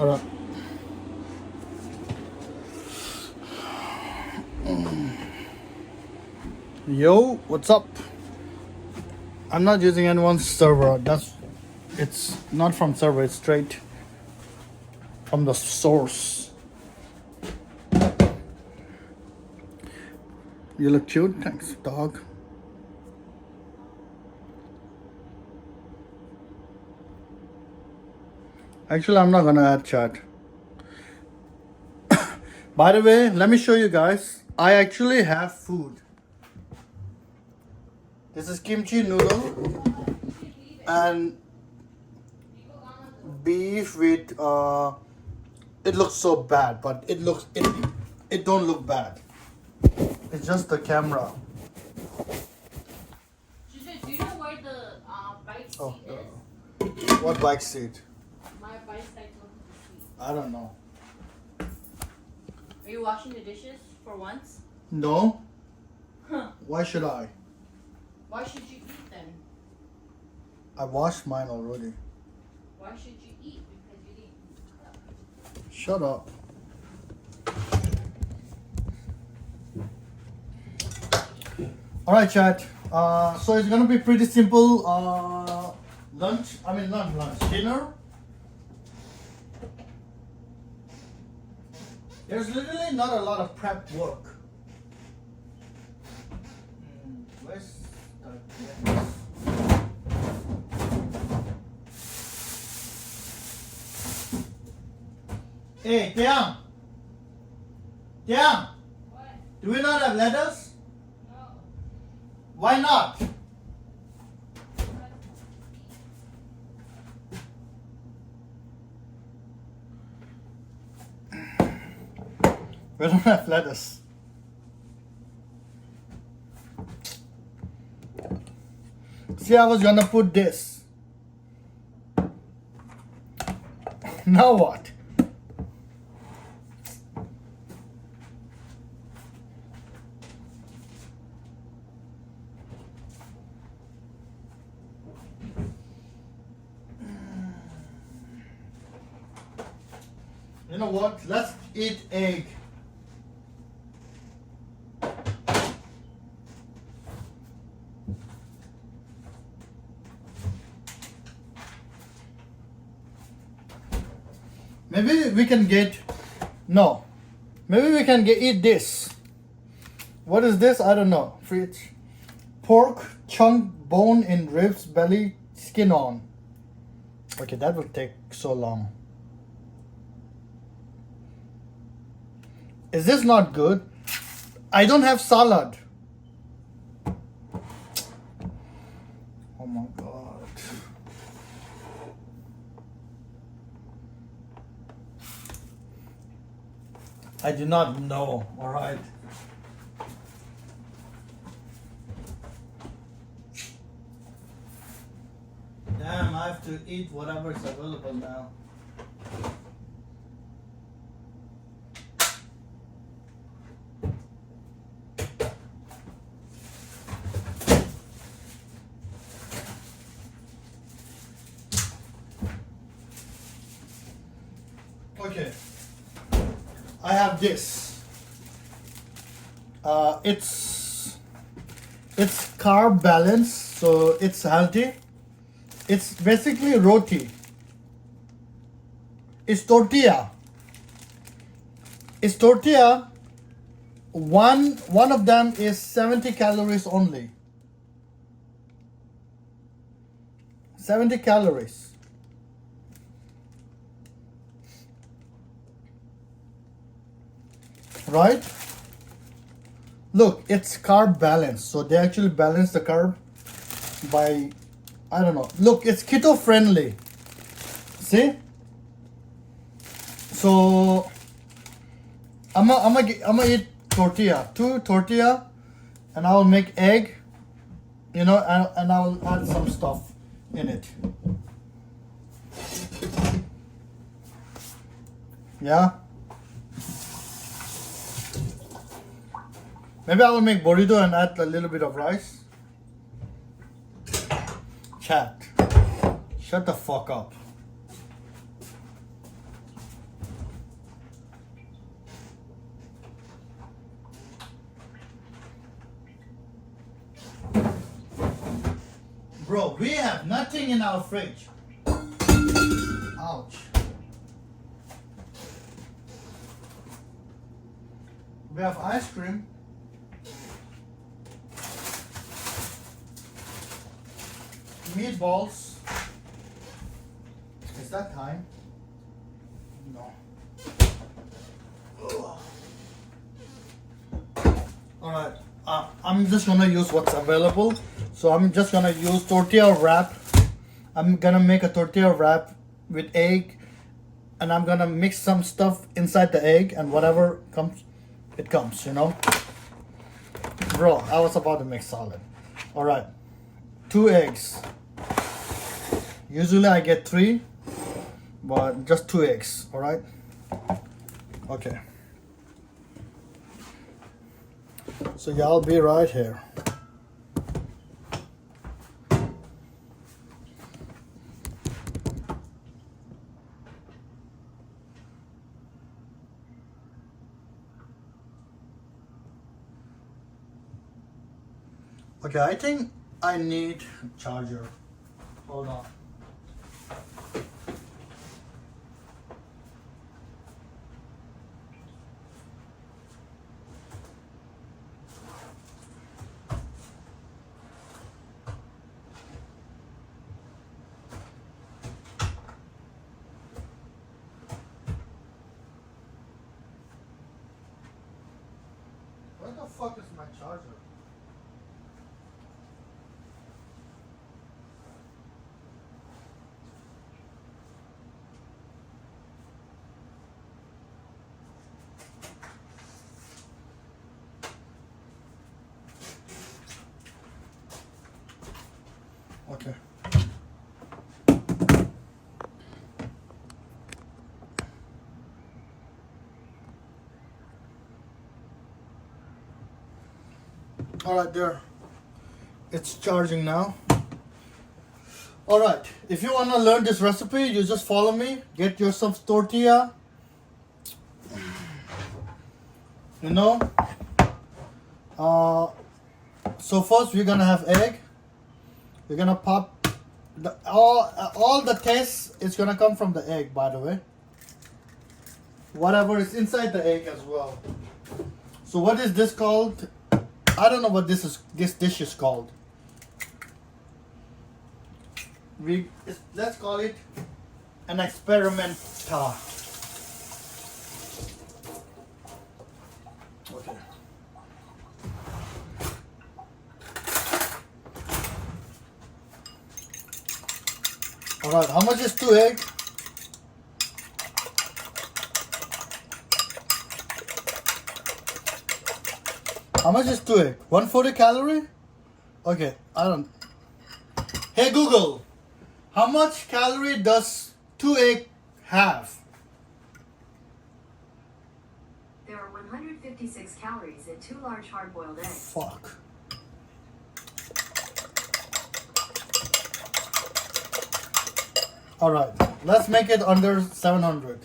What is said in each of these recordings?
Alright. Yo, what's up? I'm not using anyone's server. It's not from server, it's straight from the source. You look cute, thanks, dog. Actually, I'm not gonna add chat. By the way, let me show you guys. I actually have food. This is kimchi noodle and beef with it looks so bad, but it don't look bad. It's just the camera. Do you know where the bike seat is? What bike seat? My bike seat on the seat. I don't know. Are you washing the dishes for once? No. Huh. Why should I? Why should you eat then? I washed mine already. Why should you eat? Because you didn't. Shut up. Alright, chat. So it's gonna be pretty simple dinner. There's literally not a lot of prep work. Where's the Hey, Tiang! Tiang! What? Do we not have lettuce? No. Why not? We don't have lettuce. See, I was gonna put this. Now what? You know what? Let's eat egg. Maybe we can get, no. Maybe we can eat this. What is this? I don't know. Fridge. Pork, chunk, bone in ribs, belly, skin on. Okay, that will take so long. Is this not good? I don't have salad. Oh my God. I do not know, alright? Damn, I have to eat whatever is available now. Okay. I have this. It's carb balance, so it's healthy. It's basically roti. It's tortilla. It's tortilla. One of them is 70 calories only. 70 calories. Right? Look, it's carb balance. So they actually balance the carb by, I don't know. Look, it's keto friendly. See? So I'm gonna eat tortilla, 2 tortilla, and I will make egg, you know, and I will add some stuff in it. Yeah. Maybe I will make burrito and add a little bit of rice. Chat. Shut the fuck up. Bro, we have nothing in our fridge. Ouch. We have ice cream. Meatballs. Is that time? No. Alright, I'm just gonna use what's available. So I'm just gonna use tortilla wrap. I'm gonna make a tortilla wrap with egg, and I'm gonna mix some stuff inside the egg, and whatever comes, it comes, you know. Bro, I was about to make salad. Alright, 2 eggs. Usually I get 3, but just 2 eggs, alright? Okay. So y'all be right here. Okay, I think I need a charger. Hold on. Where the fuck is my charger? Okay. All right, there. It's charging now. All right. If you want to learn this recipe, you just follow me. Get yourself tortilla. You know. So first we're gonna have egg. We're gonna pop all the taste is gonna come from the egg, by the way. Whatever is inside the egg as well. So what is this called? I don't know what this dish is called. Let's call it an experimenta. Okay. All right, how much is 2 egg? How much is 2 egg? 140 calorie? Okay, I don't. Hey Google, how much calorie does 2 egg have? There are 156 calories in 2 large hard-boiled eggs. Fuck. All right, let's make it under 700.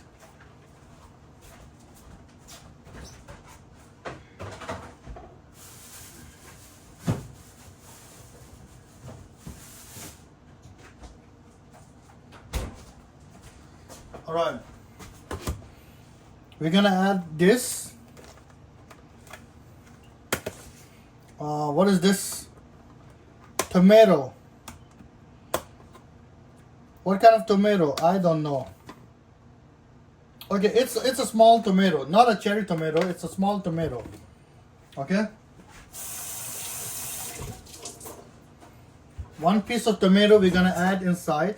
All right, we're gonna add this. What is this? Tomato. What kind of tomato? I don't know. Okay, it's a small tomato, not a cherry tomato. It's a small tomato. Okay. 1 piece of tomato we're gonna add inside.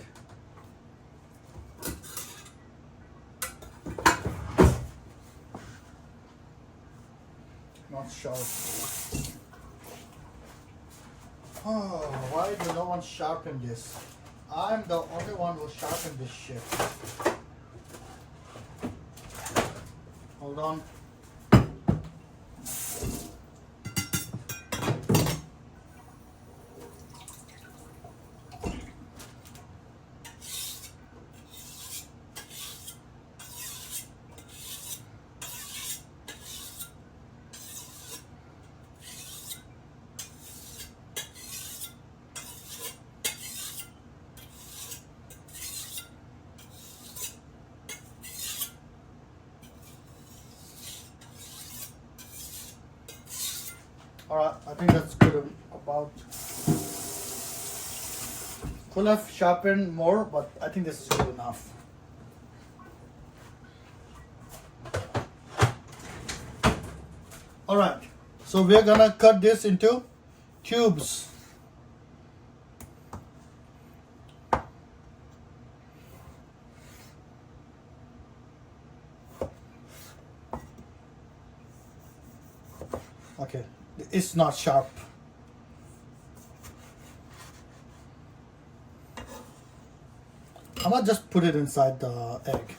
Not sharp. Oh, why do no one sharpen this? I'm the only one who sharpened this shit. Hold on. Alright, I think that's good about. Could have sharpened more, but I think this is good enough. Alright, so we're gonna cut this into cubes. Okay, it's not sharp. I might just put it inside the egg.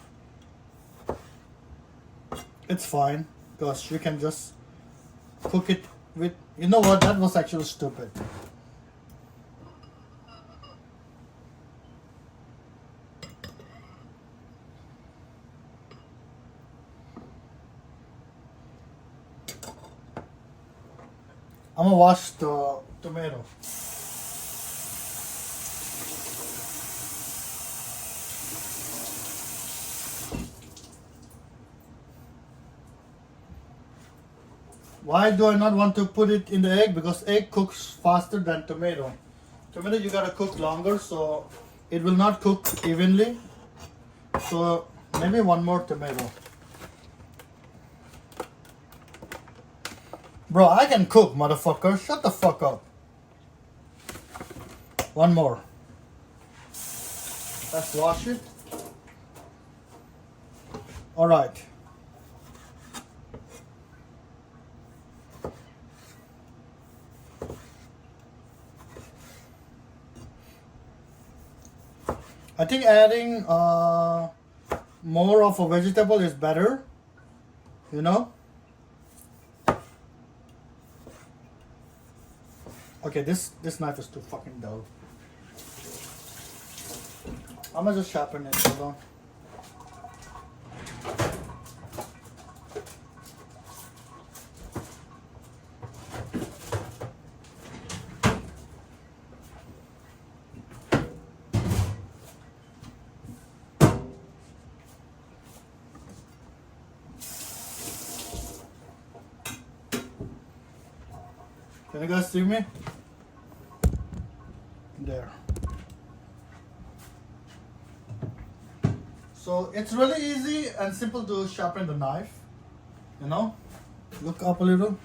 It's fine because you can just cook it with. You know what? That was actually stupid. I'm gonna wash the tomato. Why do I not want to put it in the egg? Because egg cooks faster than tomato. Tomato you gotta cook longer, so it will not cook evenly. So maybe one more tomato. Bro, I can cook, motherfucker. Shut the fuck up. One more. Let's wash it. Alright. I think adding more of a vegetable is better. You know? Okay, this knife is too fucking dull. I'm gonna just sharpen it. Hold on. Can you guys see me? There. So it's really easy and simple to sharpen the knife. You know? Look up a little.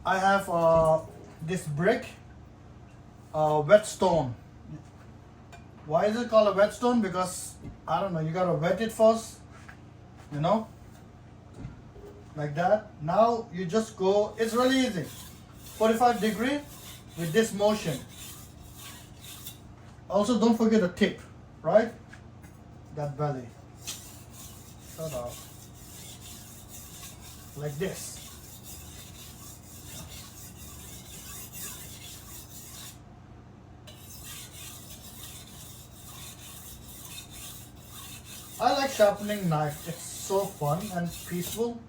I have this brick, whetstone. Why is it called a whetstone? Because I don't know, you gotta wet it first, you know, like that. Now you just go, it's really easy. 45 degree with this motion. Also don't forget the tip, right? That belly. Shut up. Like this. I like sharpening knife. It's so fun and peaceful.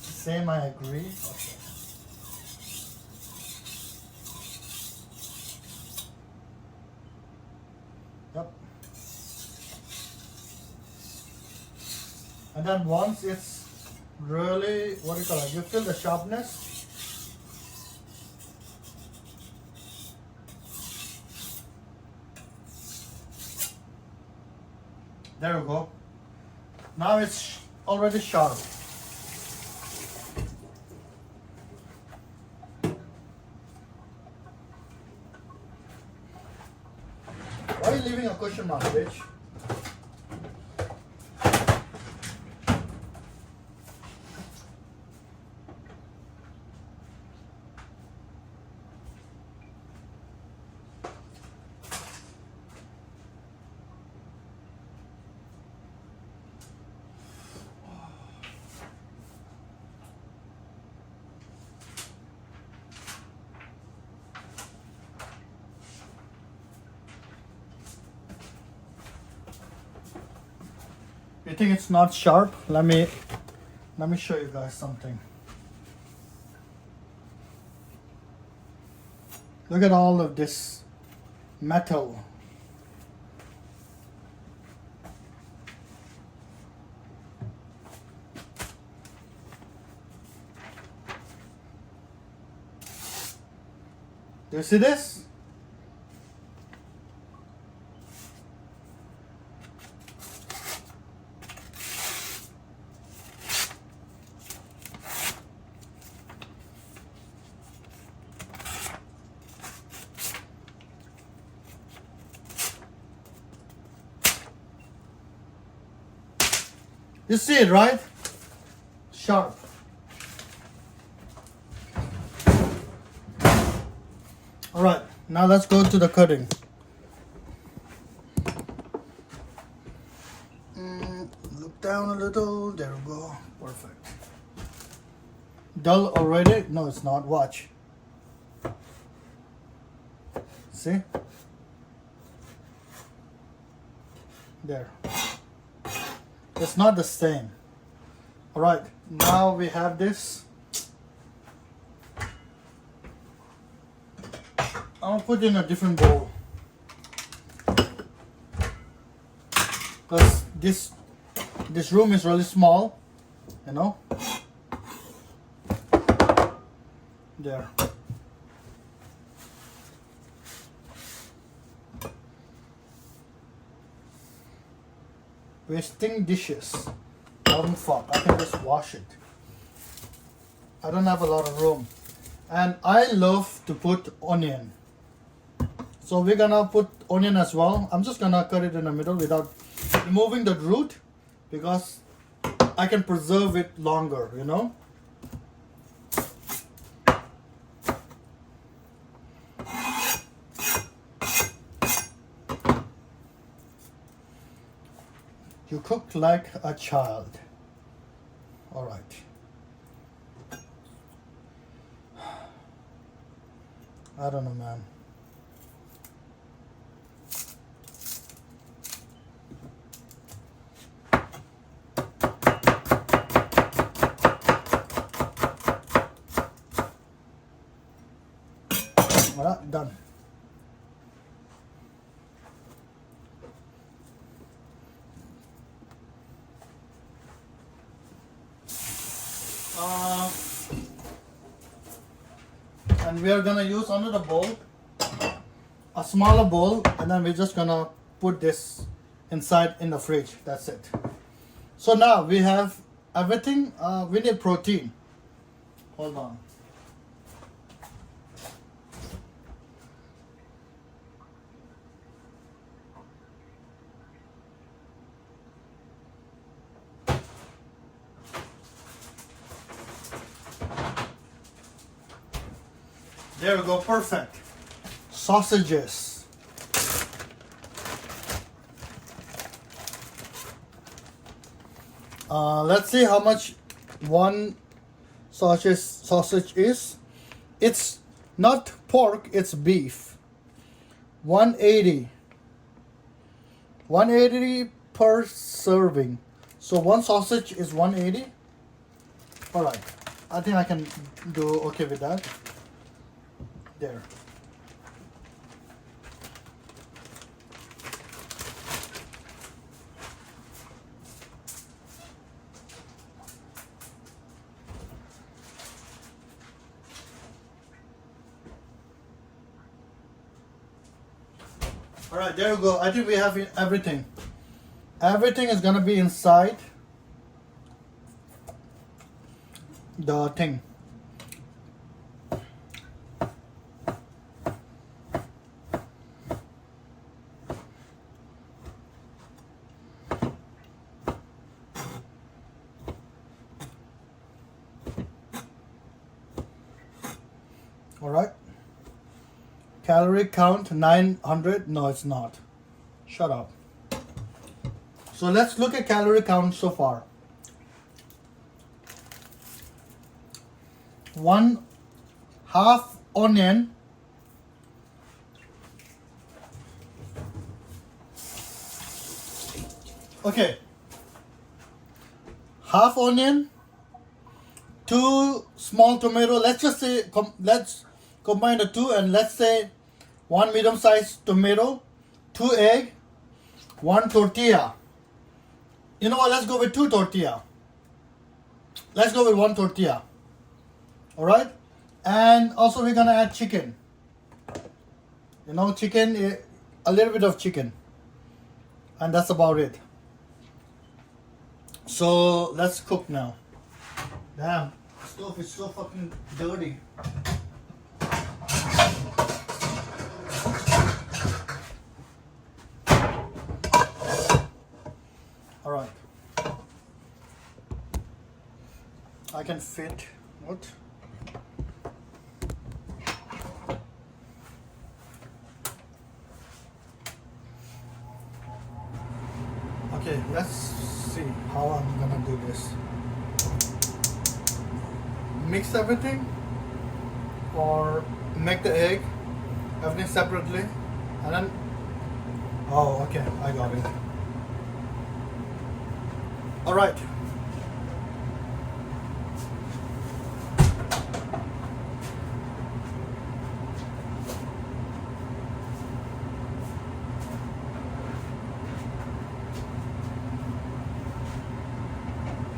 Same, I agree. Okay. Yep. And then once it's really, what do you call it? You feel the sharpness. There we go. Now it's already sharp. Why are you leaving a question mark, bitch? You think it's not sharp? Let me Let me show you guys something. Look at all of this metal. Do you see this? You see it, right? Sharp. All right, now let's go to the cutting. Look down a little. There we go. Perfect. Dull already? No, it's not. Watch. See? There. It's not the same. All right, now we have this. I'll put in a different bowl because this room is really small, you know. There. Wasting dishes. Oh fuck, I can just wash it. I don't have a lot of room. And I love to put onion. So we're gonna put onion as well. I'm just gonna cut it in the middle without removing the root because I can preserve it longer, you know. You cook like a child. All right. I don't know, man. All right, done. And we are gonna use another bowl, a smaller bowl, and then we're just gonna put this inside in the fridge. That's it. So now we have everything. We need protein. Hold on. There we go, perfect. Sausages. Let's see how much one sausage is. It's not pork, it's beef. 180. 180 per serving. So one sausage is 180. All right, I think I can do okay with that. There. All right, there we go. I think we have everything. Everything is gonna be inside the thing. All right. Calorie count 900. No, it's not. Shut up. So let's look at calorie count so far. 1/2 onion. Okay. 1/2 onion, 2 small tomato. Let's just say let's combine the two, and let's say 1 medium-sized tomato, 2 egg, 1 tortilla. You know what? Let's go with 2 tortilla. Let's go with 1 tortilla. All right, and also we're gonna add chicken. You know, chicken, a little bit of chicken, and that's about it. So let's cook now. Damn, stove is so fucking dirty. All right, I can fit what? Okay, let's see how I'm gonna do this. Mix everything, or make the egg, everything separately, and then, oh, okay, I got it. All right.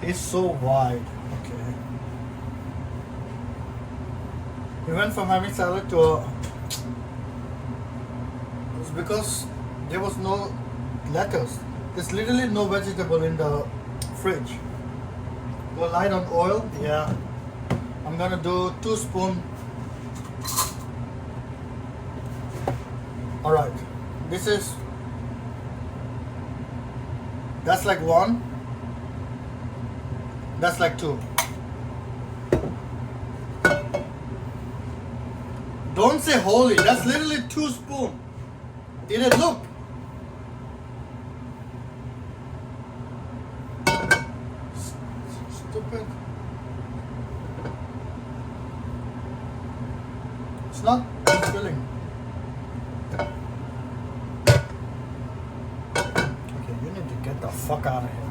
It's so wide. Okay. We went from having salad to a. It's because there was no lettuce. There's literally no vegetable in the fridge. Go light on oil. Yeah. I'm gonna do 2 spoons. All right. This is. That's like 1. That's like 2. Don't say holy. That's literally 2 spoons. Eat it. Look. Stupid. It's not filling. Okay, you need to get the fuck out of here.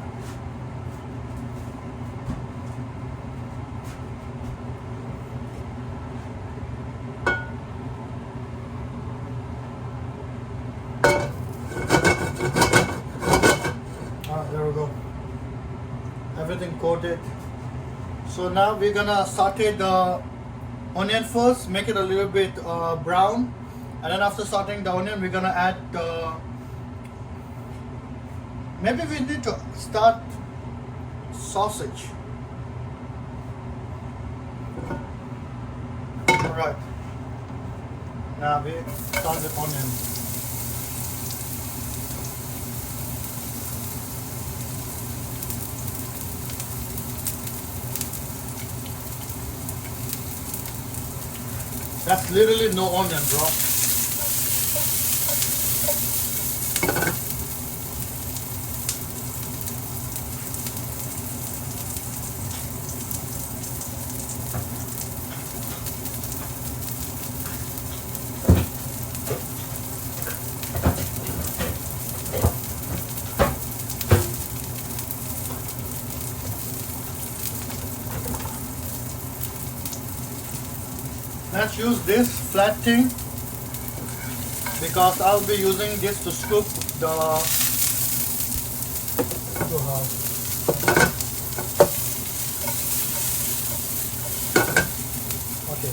There we go. Everything coated. So now we're gonna saute the onion first, make it a little bit brown, and then after sauteing the onion, we're gonna add the. Maybe we need to start sausage. All right. Now we start with onion. That's literally no onion, bro. Let's use this flat thing because I'll be using this to scoop the okay.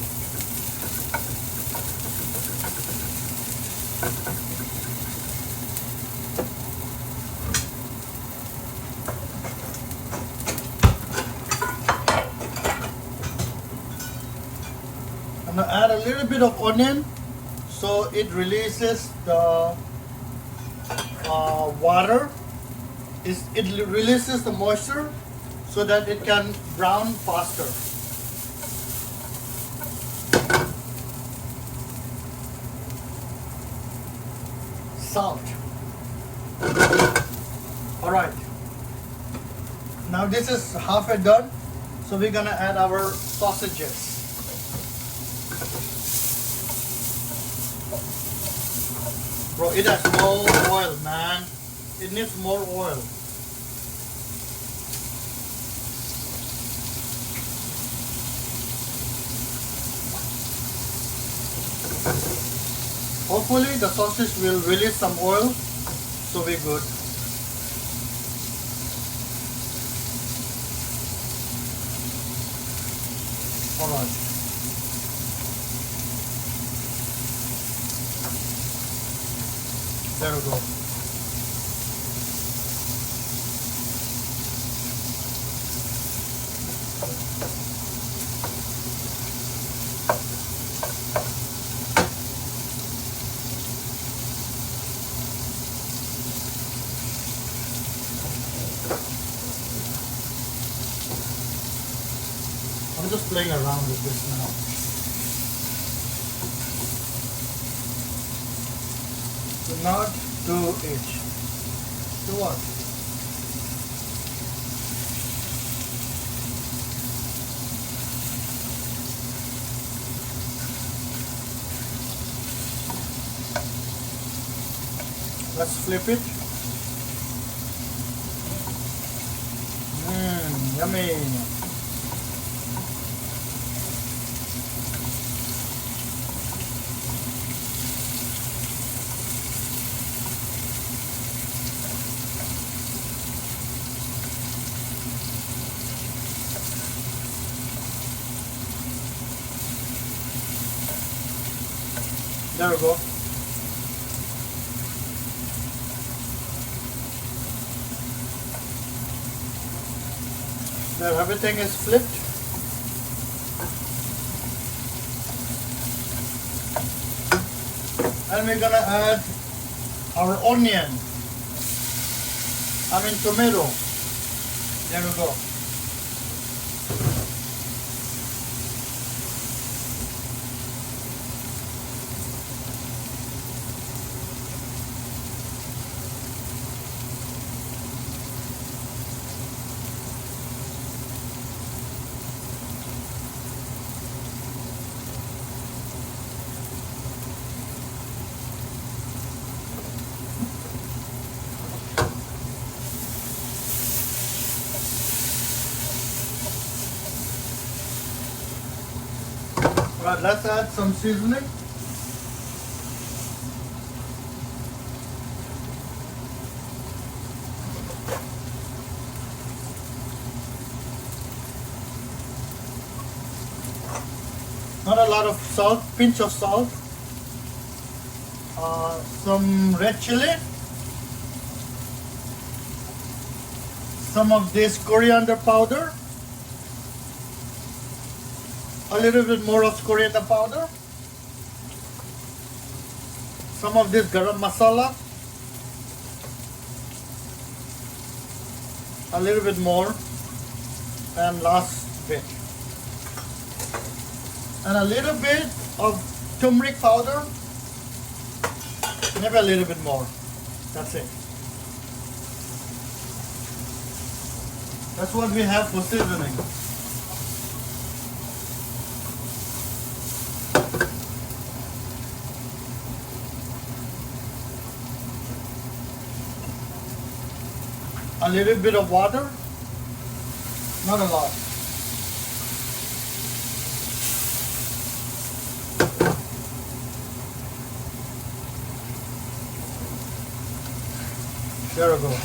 I'm gonna add a little bit of onion so it releases the water. It releases the moisture so that it can brown faster. Salt. All right. Now this is halfway done, so we're gonna add our sausages. Bro, it has no oil, man. It needs more oil. Hopefully the sausage will release some oil, so we're good. Alright. There we go. I'm just playing around with this now. Do not do it. Do what? Let's flip it. Yummy. There we go. Now everything is flipped. And we're gonna add our onion. I mean tomato. There we go. Right, let's add some seasoning. Not a lot of salt, pinch of salt. Some red chili. Some of this coriander powder. A little bit more of coriander powder. Some of this garam masala. A little bit more. And last bit. And a little bit of turmeric powder. Maybe a little bit more. That's it. That's what we have for seasoning. A little bit of water, not a lot. There we go.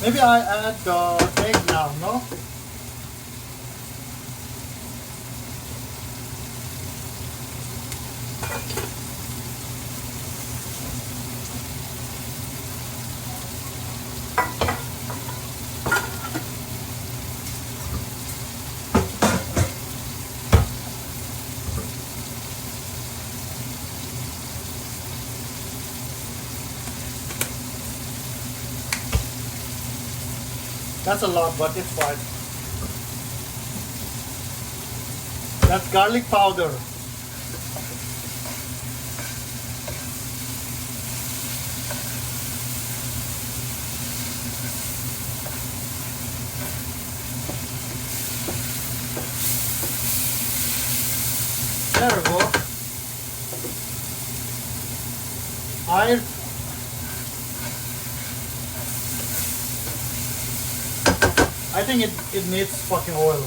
Maybe I add the egg now, no? That's a lot, but it's fine. That's garlic powder. There we go. think it needs fucking oil.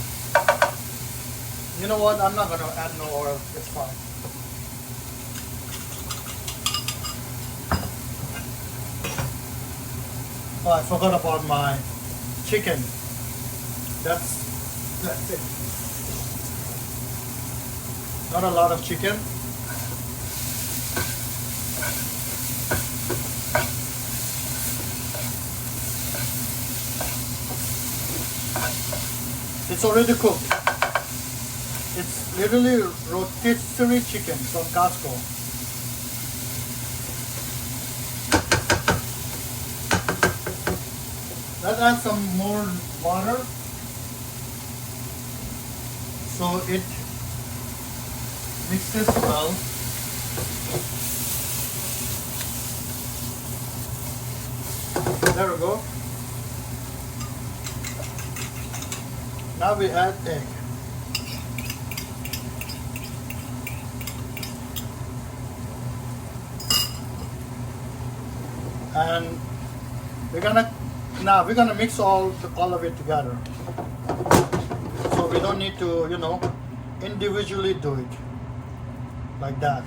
You know what? I'm not gonna add no oil. It's fine. Oh, I forgot about my chicken. That's it. Not a lot of chicken. It's already cooked. It's literally rotisserie chicken from Costco. Let's add some more water so it mixes well. There we go. Now we add egg. And we're gonna mix all of it together. So we don't need to, you know, individually do it like that.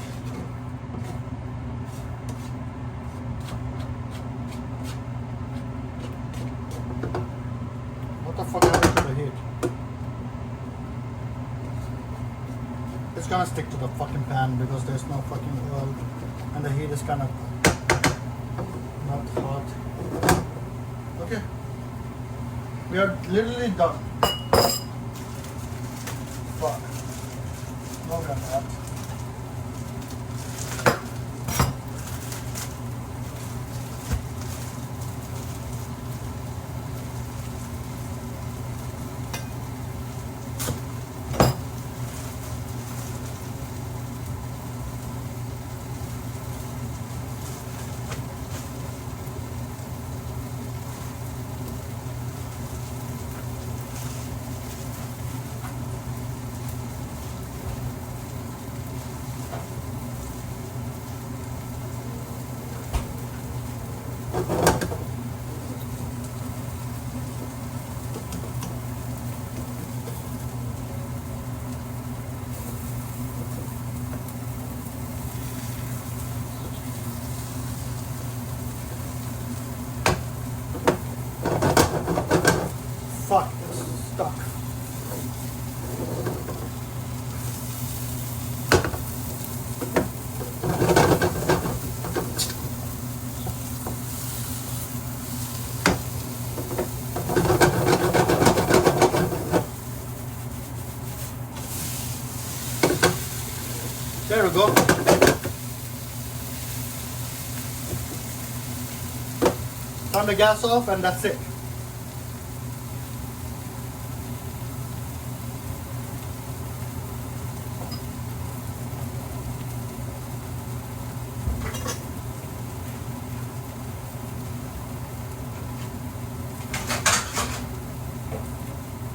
What the fuck happened to the heat? It's gonna stick to the fucking pan because there's no fucking oil and the heat is kind of not hot. Okay. We are literally done. Fuck. No, we're not. Fuck, it's stuck. There we go. Turn the gas off and that's it.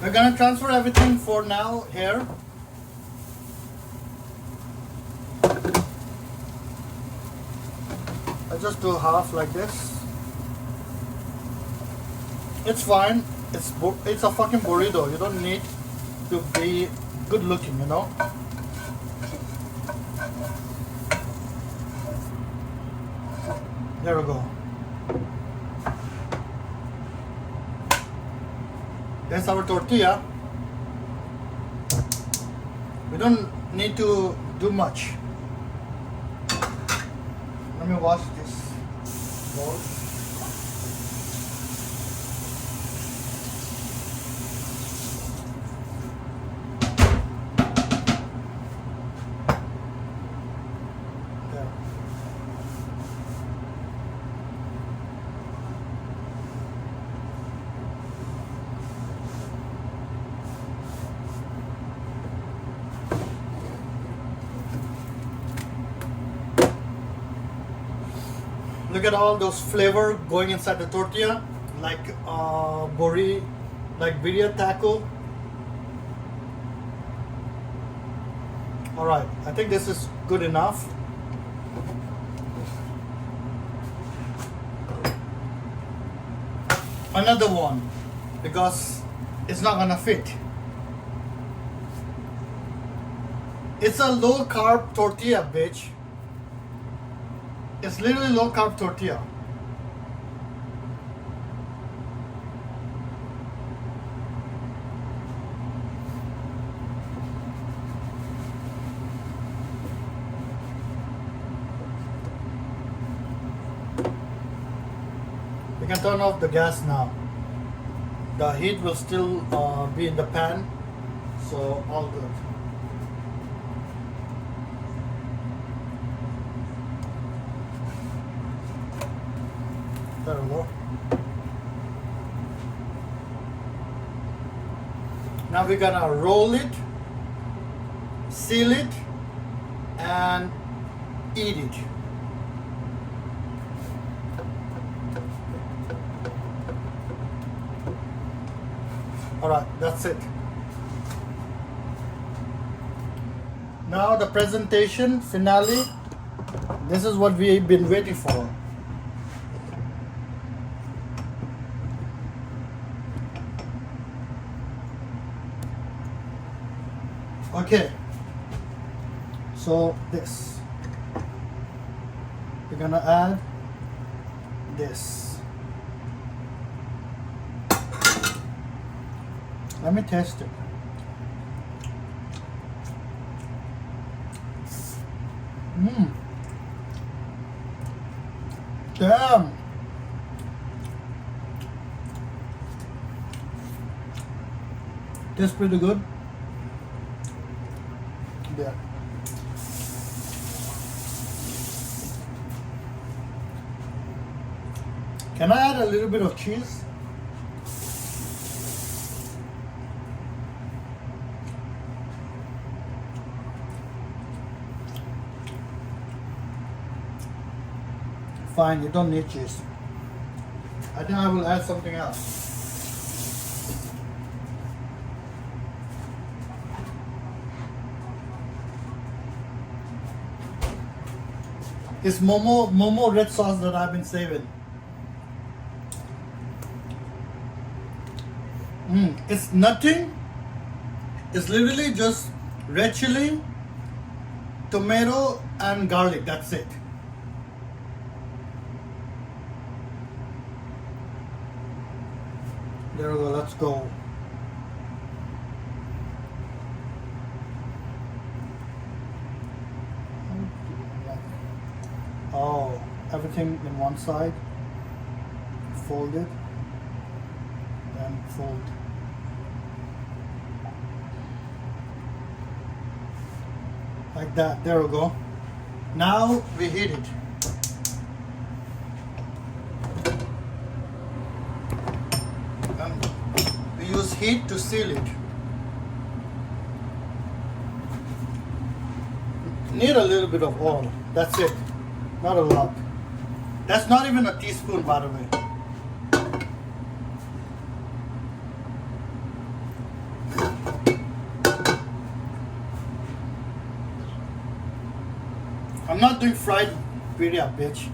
We're gonna transfer everything for now here. I just do half like this. It's fine. It's a fucking burrito. You don't need to be good looking, you know. There we go. There's our tortilla. We don't need to do much. Let me wash this bowl. There. Look at all those flavor going inside the tortilla, like birria taco. All right, I think this is good enough. Another one, because it's not gonna fit. It's a low carb tortilla, bitch. It's literally low carb tortilla. We can turn off the gas now. The heat will still be in the pan, so all good. There we go. Now we're gonna roll it, seal it, and eat it. Alright, that's it. Now the presentation finale. This is what we've been waiting for. Okay, so this, we're gonna add this. Let me test it. Damn. Tastes pretty good. Yeah. Can I add a little bit of cheese? Fine, you don't need cheese. I think I will add something else. It's Momo red sauce that I've been saving. It's nothing. It's literally just red chili, tomato, and garlic. That's it. There we go. Let's go. Oh, everything in one side. Fold it. Then fold. Like that. There we go. Now we heat it. And we use heat to seal it. Need a little bit of oil. That's it. Not a lot. That's not even a teaspoon, by the way. I'm not doing fried birria, bitch.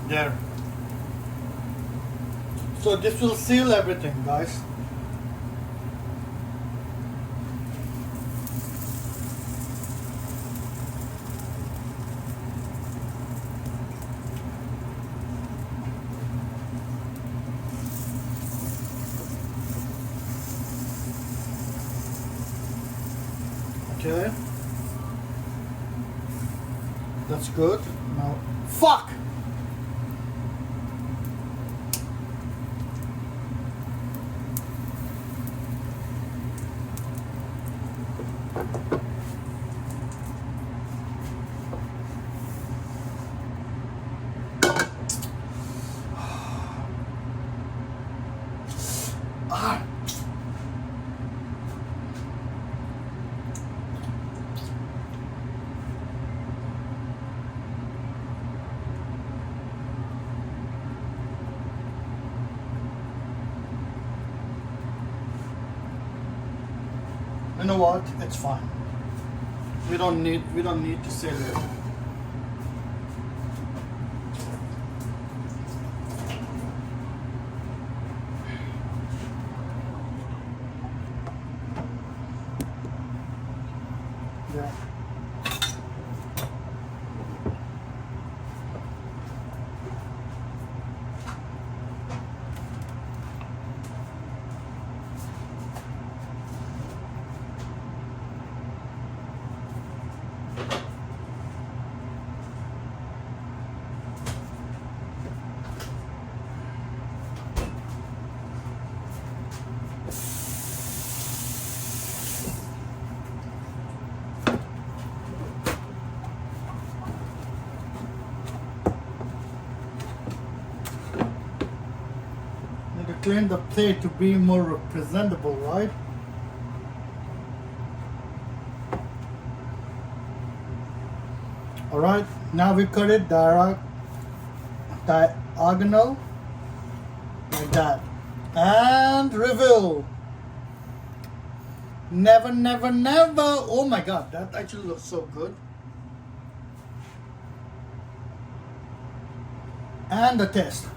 There. So this will seal everything, guys. Okay. That's good. Now, fuck! Ah. You know what? It's fine. We don't need to seal it. Yeah. Need to clean the plate to be more presentable, right? Alright, now we cut it diagonal like that. And reveal. Never, never, never. Oh my god, that actually looks so good. And the taste.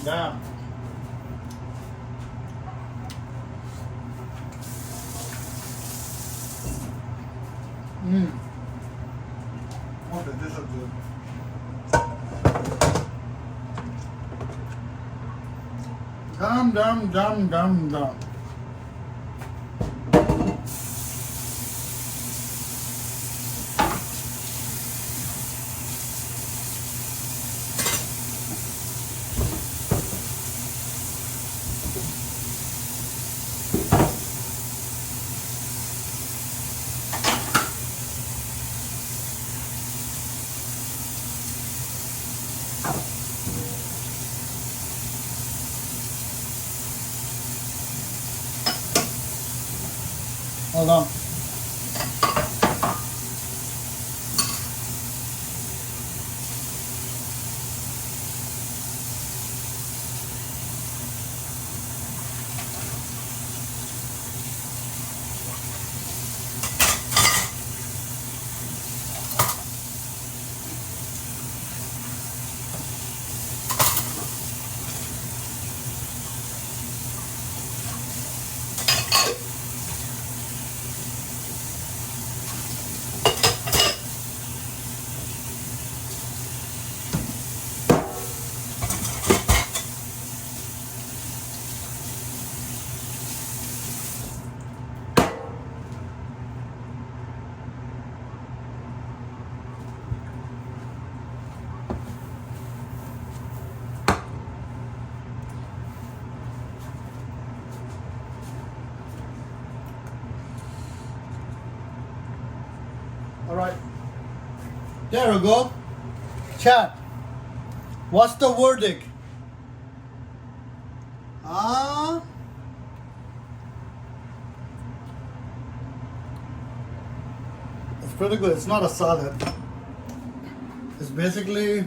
Yeah. Okay, this is good. Dum. Hold on. All right. There we go. Chat. What's the verdict? It's pretty good. It's not a salad. It's basically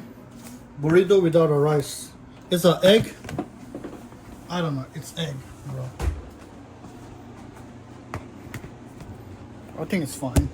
burrito without a rice. It's an egg. I don't know. It's egg, bro. I think it's fine.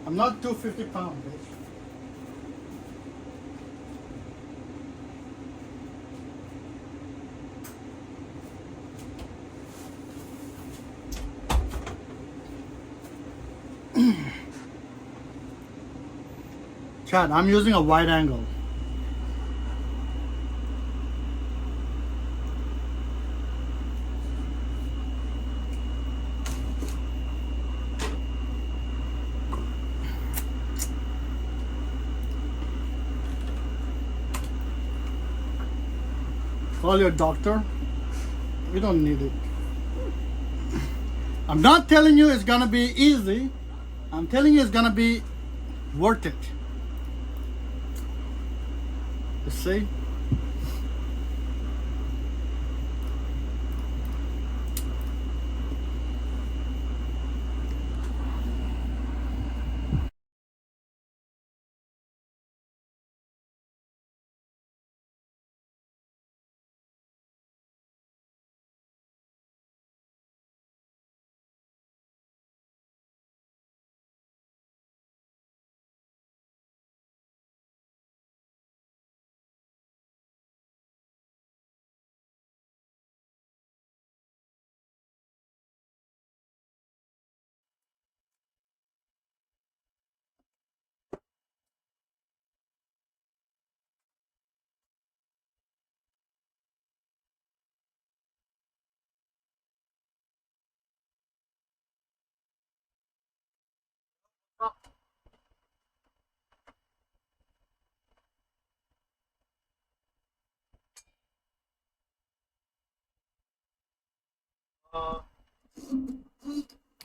I'm not 250 pounds, bitch. Chad, I'm using a wide angle. Call your doctor. We don't need it. I'm not telling you it's gonna be easy. I'm telling you it's gonna be worth it. You see?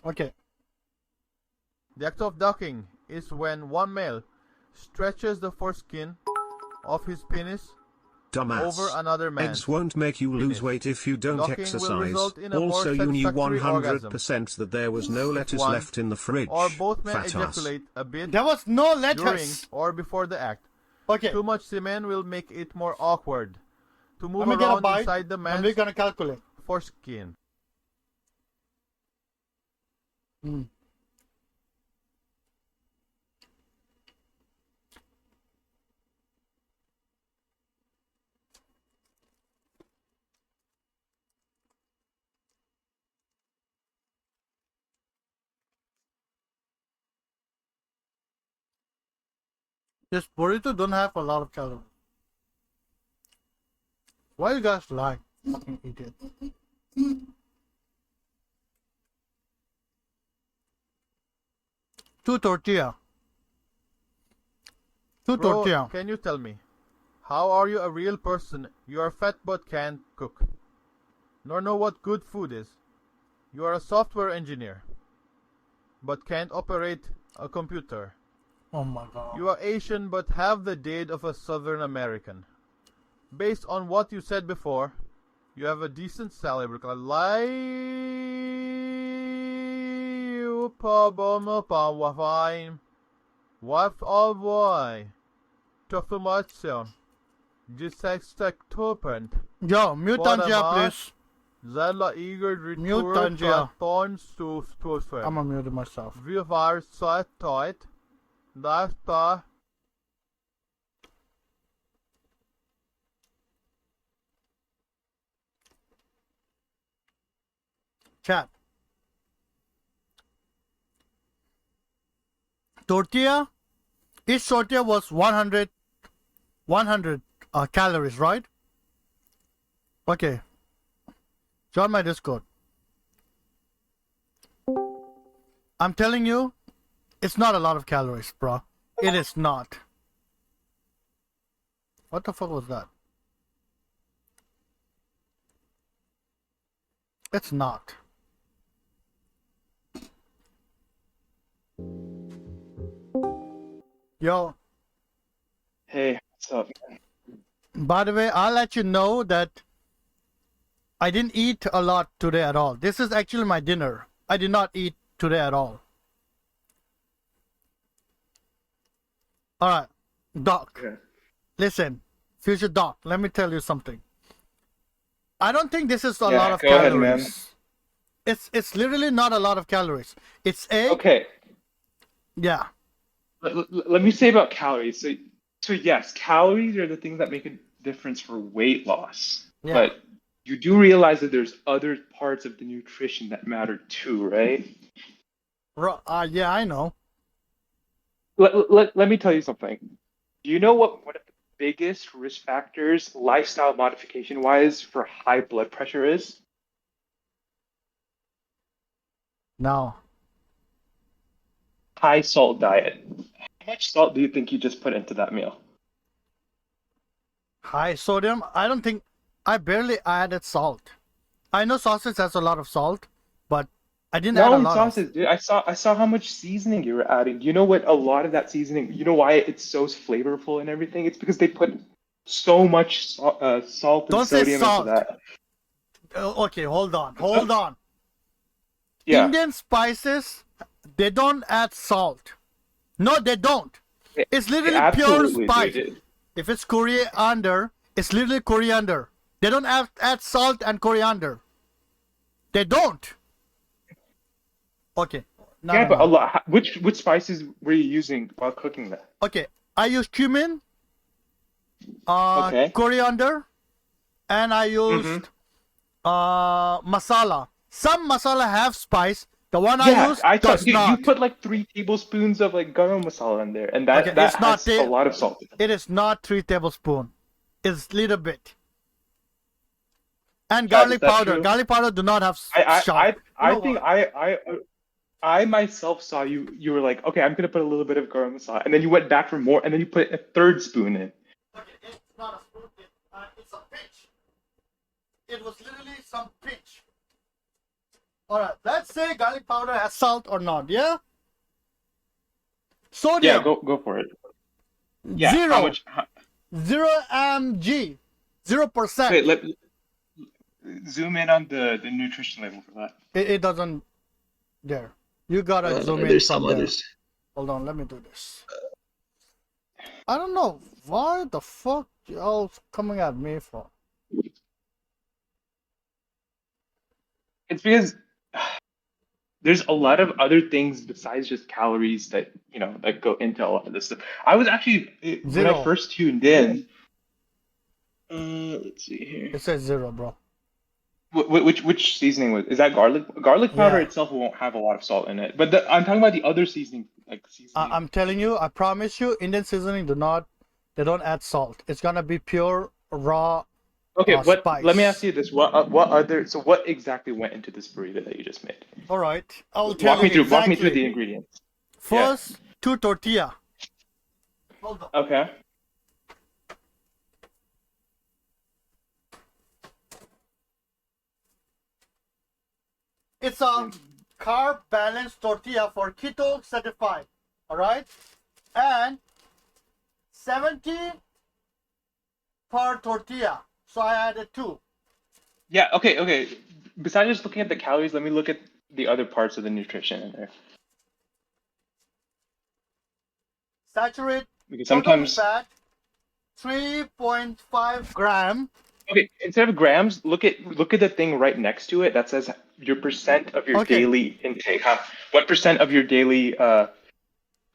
Okay. The act of docking is when one male stretches the foreskin of his penis Dumbass. over another man's Eggs won't make you lose penis. weight if you don't Docking will exercise. result in a more Also, you knew satisfactory 100% that there was no lettuce one left in the fridge. or both men Fat ass. ejaculate a bit There was no during lettuce. or before the act. Okay. Too much semen will make it more awkward to move Let me get a around bite, inside the and man's we're gonna calculate. foreskin. This burrito don't have a lot of calories. Why you guys lie? Fucking idiot. Two tortilla. Two Bro, tortilla. can you tell me, how are you a real person? You are fat but can't cook, nor know what good food is. You are a software engineer, but can't operate a computer. Oh my god. You are Asian but have the date of a Southern American. Based on what you said before, you have a decent salary. What all boy? Information. Gesextopent. Yo, mute Tangia, please. Zella eager Mute return Tangia. thorns to stoffen. I'm gonna mute myself. Vi var så tight. Därför Chat. Tortilla. Each tortilla was 100 calories, right? Okay. Join my Discord. I'm telling you, it's not a lot of calories, bro. It is not. What the fuck was that? It's not. Yo, Hey, what's up, man? by the way, I'll let you know that I didn't eat a lot today at all. This is actually my dinner. I did not eat today at all. Alright, Doc. Okay. Listen, future Doc, let me tell you something. I don't think this is a Yeah, lot of go ahead, calories. man. It's literally not a lot of calories. It's egg. Okay, Yeah. let me say about calories. So yes, calories are the things that make a difference for weight loss. Yeah. But you do realize that there's other parts of the nutrition that matter too, right? Yeah, I know. Let me tell you something. Do you know what one of the biggest risk factors, lifestyle modification wise, for high blood pressure is? No. High salt diet. How much salt do you think you just put into that meal? High sodium. I don't think I barely added salt. I know sausage has a lot of salt, but I didn't Not add a only lot of. sauces, dude. I saw how much seasoning you were adding. You know what? A lot of that seasoning. You know why it's so flavorful and everything? It's because they put so much salt and Don't say sodium into salt. that. Okay, hold on, hold on. Yeah, Indian spices, they don't add salt. No, they don't. It's literally pure absolutely, spice. dude. If it's coriander, it's literally coriander. They don't add salt and coriander. They don't. Okay. No, Yeah, no, but a no. lot. Which spices were you using while cooking that? Okay. I use cumin, Okay. coriander, and I Mm-hmm. used masala. Some masala have spice. The one I Yeah, use I saw does you not. put like 3 tablespoons of like garam masala in there, and Okay, that it's not. adds a lot of salt. It is not 3 tablespoons. It's little bit. And Chad, is garlic that powder. true? Garlic powder do not have I I salt. I You I know think what? I myself saw you. You were like, okay, I'm gonna put a little bit of garam masala, and then you went back for more, and then you put a third spoon in. Okay, it's not a spoon. It's a pinch. It was literally some pinch. Alright, let's say garlic powder has salt or not, yeah? Yeah, Sodium, go for it. Yeah, how zero. much? 0 mg. 0%. Wait, let zoom in on the nutrition label for that. It doesn't there. You gotta zoom in There's from some there. others. Hold on, let me do this. I don't know why the fuck y'all coming at me for. It's because there's a lot of other things besides just calories that that go into a lot of this stuff. I was actually when I Zero. first tuned in. Let's see here. It says zero, bro. Which seasoning is that? Garlic powder Yeah. itself won't have a lot of salt in it, but I'm talking about the other seasoning, like seasoning. I'm telling you, I promise you, Indian seasoning they don't add salt. It's gonna be pure raw Okay, let me ask spice. you this: what exactly went into this burrito that you just made? All right, I'll tell you Walk me through exactly. the ingredients. Yeah. First, 2 tortilla. Hold on. Okay. It's a carb balanced tortilla for keto certified. All right, and 70 per tortilla. So I added 2. Yeah. Okay. Besides just looking at the calories, let me look at the other parts of the nutrition in there, Saturate because total sometimes. fat 3.5 gram. Okay, instead of grams, look at the thing right next to it that says your percent of your Okay, daily intake. What percent of your daily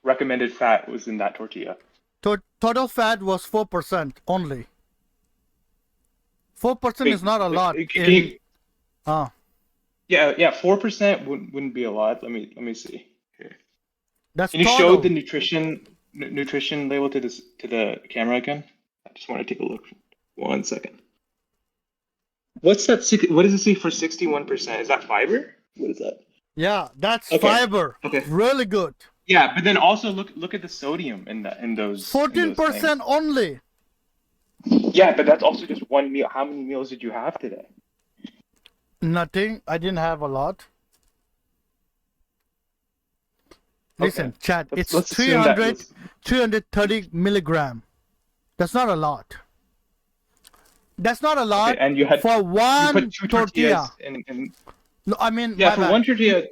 recommended fat was in that tortilla? total fat was 4% only. 4% is Wait, not a lot can in. you? Uh, Yeah, 4% wouldn't be a lot. Let me see here. that's Can you show the total. nutrition label to the camera again? I just want to take a look. 1 second. What's that? What does it say for 61%? Is that fiber? What is that? Yeah, that's Okay. fiber. Okay. Really good. Yeah, but then also look at the sodium in those things. 14% only. Yeah, but that's also just one meal. How many meals did you have today? Nothing. I didn't have a lot. Listen, Okay. chat. Let's It's let's assume that. 330 milligram. That's not a lot. That's not a Okay, lot and you for put one two tortilla. tortillas in. No, I mean, Yeah, my for bad. one tortilla,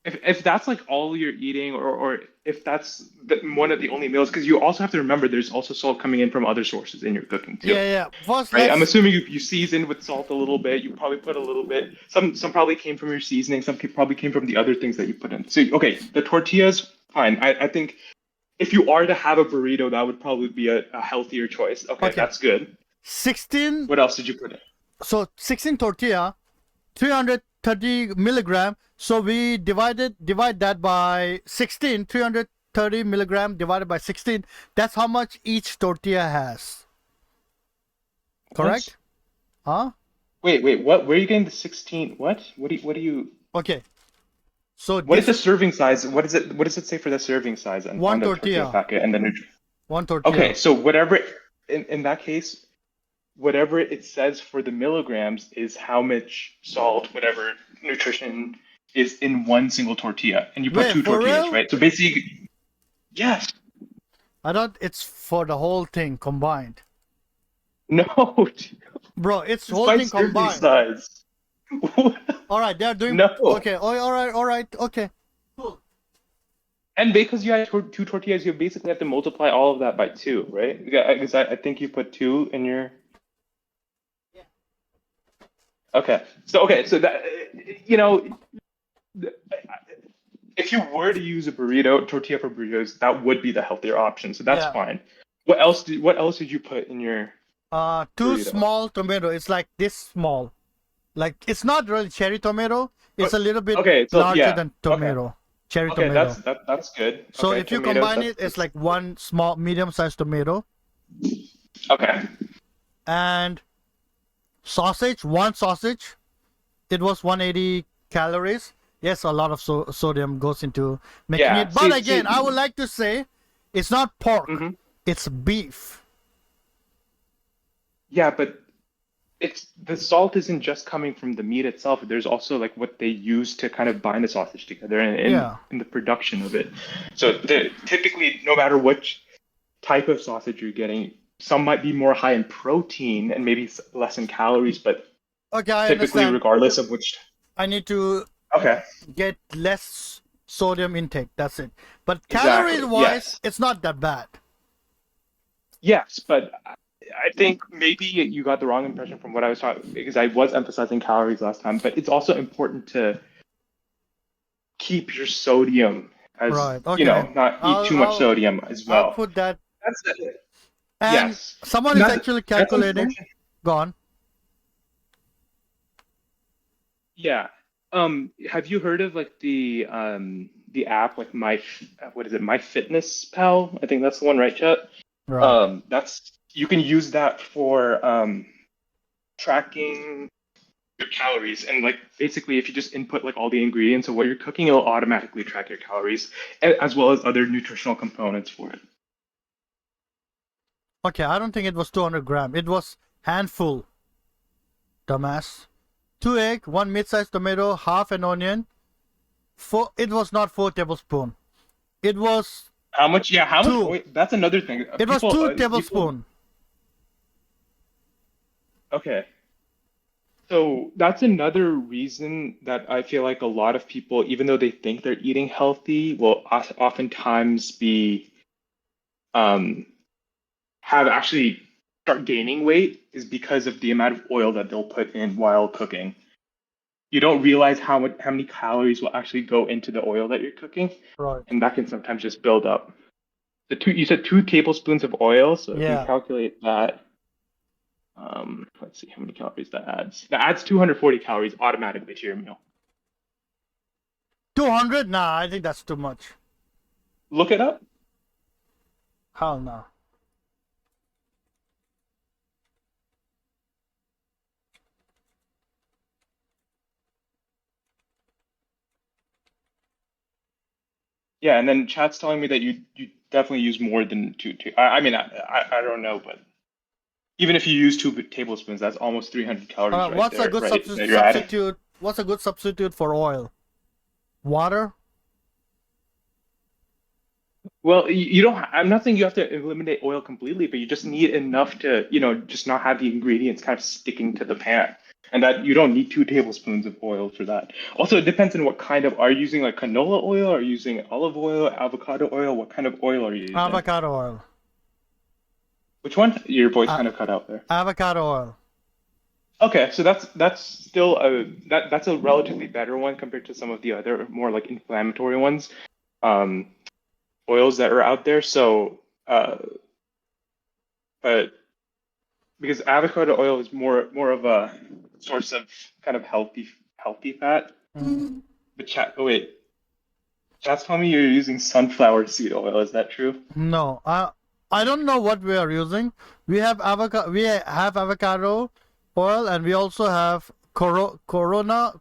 if that's like all you're eating, or if that's one of the only meals, because you also have to remember there's also salt coming in from other sources in your cooking too. Yeah, yeah. First, Right? I'm let's. assuming you seasoned with salt a little bit. You probably put a little bit. Some probably came from your seasoning. Some probably came from the other things that you put in. So okay, the tortillas, fine. I think if you are to have a burrito, that would probably be a healthier choice. Okay, Okay. that's good. 16. What else did you put in? So 16 tortilla, 330 milligram. So we divide that by 16. 330 milligram divided by 16. That's how much each tortilla has. Correct? Huh? Wait. What? Where are you getting the 16? What? What do you? Okay. So What is this the serving size? What does it say for the serving size on one the tortilla tortilla. packet and the One Okay, tortilla. so whatever in that case, whatever it says for the milligrams is how much salt, whatever nutrition is in one single tortilla. And you put Wait, two for tortillas, real? right? So basically, yes. I thought it's for the whole thing combined. No, Bro, it's it's whole by thing serving combined. size. All right, they're doing. No. Okay. Oh, all right. Okay. Cool. And because you had two tortillas, you basically have to multiply all of that by two, right? Because I think you put two in your. So that if you were to use a burrito tortilla for burritos, that would be the healthier option. So that's Yeah. fine. What else did you put in your Two burrito? small tomato. It's like this small. Like it's not really cherry tomato. It's a little bit Okay, so larger yeah. than Okay. tomato. Cherry Okay, tomato. that's good. So Okay, if you tomatoes, combine it, it's like one small, medium-sized tomato okay. and sausage. One sausage. It was 180 calories. Yes, a lot of sodium goes into making Yeah. it. But see- again, see- I would like to say it's not pork. Mhm. It's beef. Yeah, but it's the salt isn't just coming from the meat itself. There's also like what they use to kind of bind the sausage together Yeah. in the production of it. So typically, no matter which type of sausage you're getting, some might be more high in protein and maybe less in calories, but Okay, I typically, understand. regardless of which. I need to Okay. get less sodium intake. That's it. But Exactly, calories wise, yes. it's not that bad. Yes, but I think maybe you got the wrong impression from what I was talking because I was emphasizing calories last time, but it's also important to keep your sodium as Right. Okay. not eat too much sodium as I'll well. put that. That's it. And Yes. someone is That's- actually that's calculating. unfortunate. Gone. Yeah. Have you heard of like the app like what is it, My Fitness Pal? I think that's the one, right, Chet? Right. That's you can use that for tracking your calories and like basically if you just input like all the ingredients of what you're cooking, it'll automatically track your calories as well as other nutritional components for it. Okay. I don't think it was 200 gram. It was handful. Dumbass. 2 egg, 1 mid-sized tomato, half an onion. It was not 4 tablespoons. It was How much? Yeah, how much? Two. Wait, that's another thing. it was People, 2 people- tablespoons. Okay. So that's another reason that I feel like a lot of people, even though they think they're eating healthy, will oftentimes be have actually start gaining weight is because of the amount of oil that they'll put in while cooking. You don't realize how many calories will actually go into the oil that you're cooking, Right. and that can sometimes just build up. You said 2 tablespoons of oil, so if Yeah. you calculate that, let's see how many calories that adds. That adds 240 calories automatically to your meal. 200? Nah, I think that's too much. Look it up. Hell no. Yeah, and then chat's telling me that you definitely use more than two. I mean, I don't know, but even if you use 2 tablespoons, that's almost 300 calories right What's there, a good right? That you're adding. substitute? What's a good substitute for oil? Water? Well, you don't. I'm not saying you have to eliminate oil completely, but you just need enough to, just not have the ingredients kind of sticking to the pan, and that you don't need 2 tablespoons of oil for that. Also, it depends on what kind of. Are you using like canola oil? Are you using olive oil, avocado oil? What kind of oil are you using? Avocado oil. Which one? Your voice kind of cut out there. Avocado oil. Okay, so that's still that's a relatively better one compared to some of the other more like inflammatory ones. Oils that are out there. So, but because avocado oil is more of a source of kind of healthy fat. Mm. But chat's telling me you're using sunflower seed oil. Is that true? No, I don't know what we are using. We have avocado. We have avocado oil, and we also have Corona,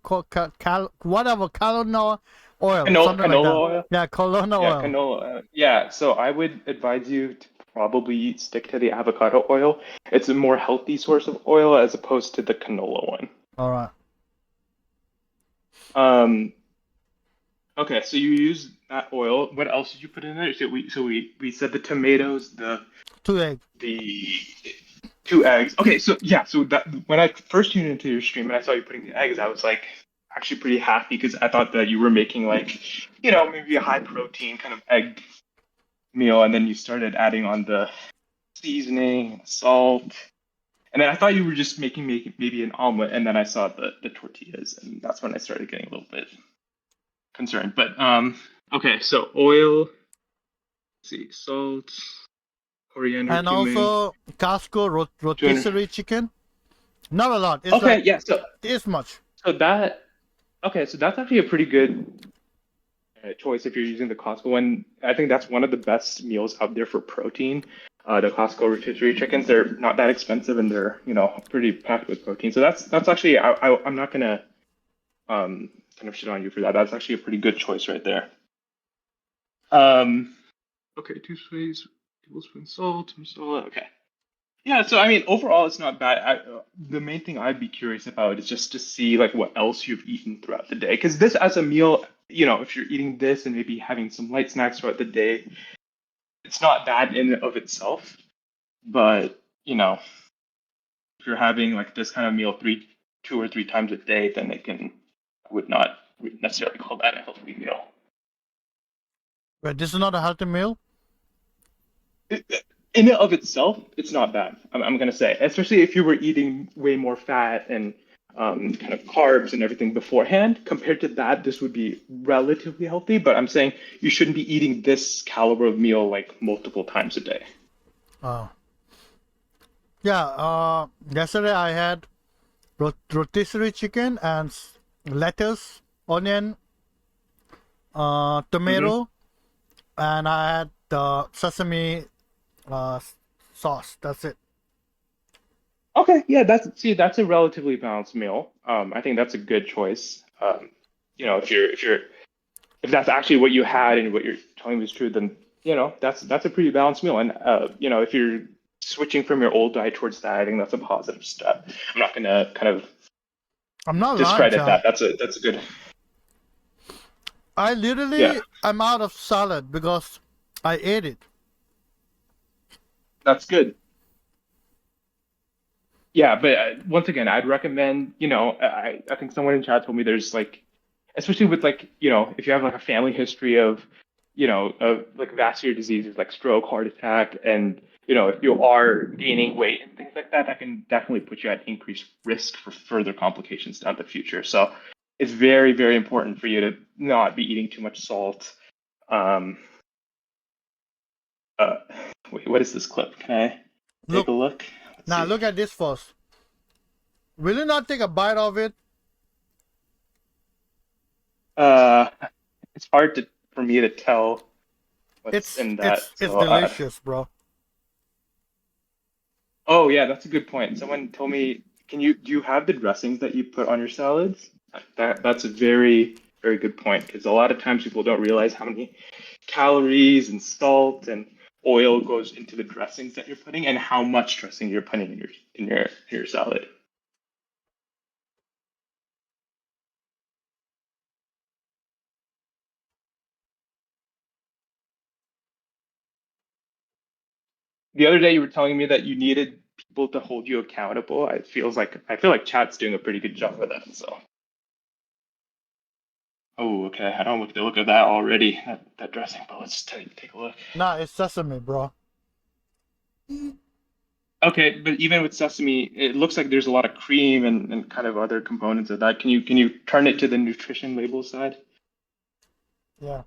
whatever Corona oil, something like Canola that. oil. Yeah, Corona Yeah, oil. canola. Yeah, so I would advise you probably stick to the avocado oil. It's a more healthy source of oil as opposed to the canola one. All right. Okay, so you use that oil. What else did you put in there? So we said the tomatoes, 2 egg. the 2 eggs. Okay, so yeah, so that when I first tuned into your stream and I saw you putting the eggs, I was like actually pretty happy because I thought that you were making like, maybe a high protein kind of egg meal, and then you started adding on the seasoning and salt. And then I thought you were just making maybe an omelet, and then I saw the tortillas, and that's when I started getting a little bit concerned. But okay, so oil, let's see, salt, coriander, And cumin, also Costco 200. rotisserie chicken. Not a lot. It's Okay, like yeah, so this much. so that okay, so that's actually a pretty good choice if you're using the Costco one. I think that's one of the best meals out there for protein. The Costco rotisserie chickens, they're not that expensive and they're, pretty packed with protein. So that's actually I'm not gonna kind of shit on you for that. That's actually a pretty good choice right there. Okay, 2 tablespoons salt, masala. Okay. Yeah, so I mean, overall, it's not bad. The main thing I'd be curious about is just to see like what else you've eaten throughout the day. Because this as a meal, if you're eating this and maybe having some light snacks throughout the day, it's not bad in and of itself. But if you're having like this kind of meal 2 or 3 times a day, then I would not necessarily call that a healthy meal. But this is not a healthy meal. In and of itself, it's not bad. I'm gonna say, especially if you were eating way more fat and kind of carbs and everything beforehand. Compared to that, this would be relatively healthy. But I'm saying you shouldn't be eating this caliber of meal like multiple times a day. Oh. Yeah. Yesterday I had rotisserie chicken and lettuce, onion, Hmm. tomato, and I had sesame uh, sauce. That's it. Okay, yeah, that's a relatively balanced meal. I think that's a good choice. If that's actually what you had and what you're telling me is true, then that's a pretty balanced meal. And if you're switching from your old diet towards that, I think that's a positive step. I'm not gonna kind of I'm not lying, discredit Chad. that. That's a good. I Yeah, literally am out of salad because I ate it. that's good. Yeah, but once again, I'd recommend. I think someone in chat told me there's like, especially with like if you have like a family history of like vascular diseases like stroke, heart attack, and if you are gaining weight and things like that, that can definitely put you at increased risk for further complications down the future. So it's very, very important for you to not be eating too much salt. Um, uh, Wait, what is this clip? Can I take Look, a look? Let's now see. look at this first. Will you not take a bite of it? Uh, it's hard for me to tell what's It's in that. it's it's So, delicious, bro. oh yeah, that's a good point. Someone told me, do you have the dressings that you put on your salads? That's a very, very good point because a lot of times people don't realize how many calories and salt and oil goes into the dressings that you're putting and how much dressing you're putting in your salad. The other day you were telling me that you needed people to hold you accountable. I feel like chat's doing a pretty good job of that. So. Oh, okay. I don't look at that already. That dressing, but let's take a look. Nah, it's sesame, bro. Okay, but even with sesame, it looks like there's a lot of cream and kind of other components of that. Can you turn it to the nutrition label side? Yeah.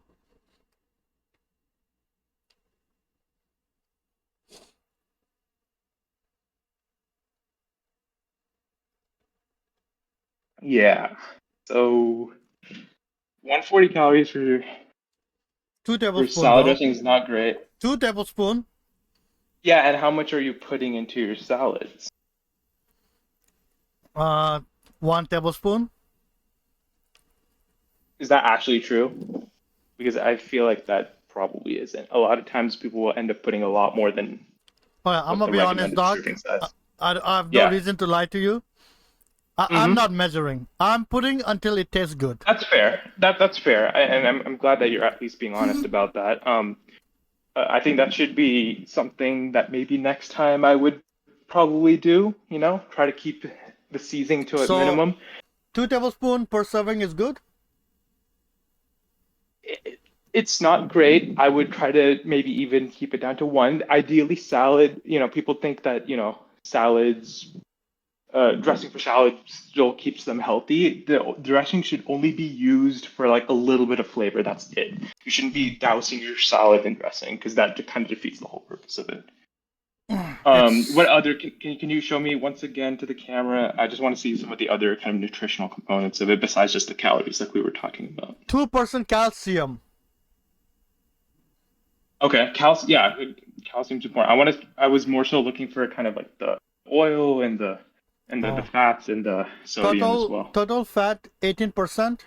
Yeah. So 140 calories Two for tablespoon, salad bro. dressing is not great. 2 tablespoon. Yeah, and how much are you putting into your salads? Uh, 1 tablespoon. Is that actually true? Because I feel like that probably isn't. A lot of times people will end up putting a lot more than All right, I'm what gonna the be honest, recommended Doc. serving size. I have no Yeah. reason to lie to you. I'm Mhm. not measuring. I'm putting until it tastes good. That's fair. That's fair, and I'm glad that you're at least being honest about that. I think that should be something that maybe next time I would probably do. You know, try to keep the seasoning to a So minimum. 2 tablespoons per serving is good. It's not great. I would try to maybe even keep it down to one. Ideally, salad. You know, people think that salads, dressing for salad still keeps them healthy. The dressing should only be used for like a little bit of flavor. That's it. You shouldn't be dousing your salad in dressing because that kind of defeats the whole purpose of it. What It's other can you show me once again to the camera? I just want to see some of the other kind of nutritional components of it besides just the calories like we were talking about. 2% calcium. Okay, calcium. Yeah, calcium's important. I was more so looking for kind of like the oil and the Oh. fats and the sodium as well. Total fat 18%.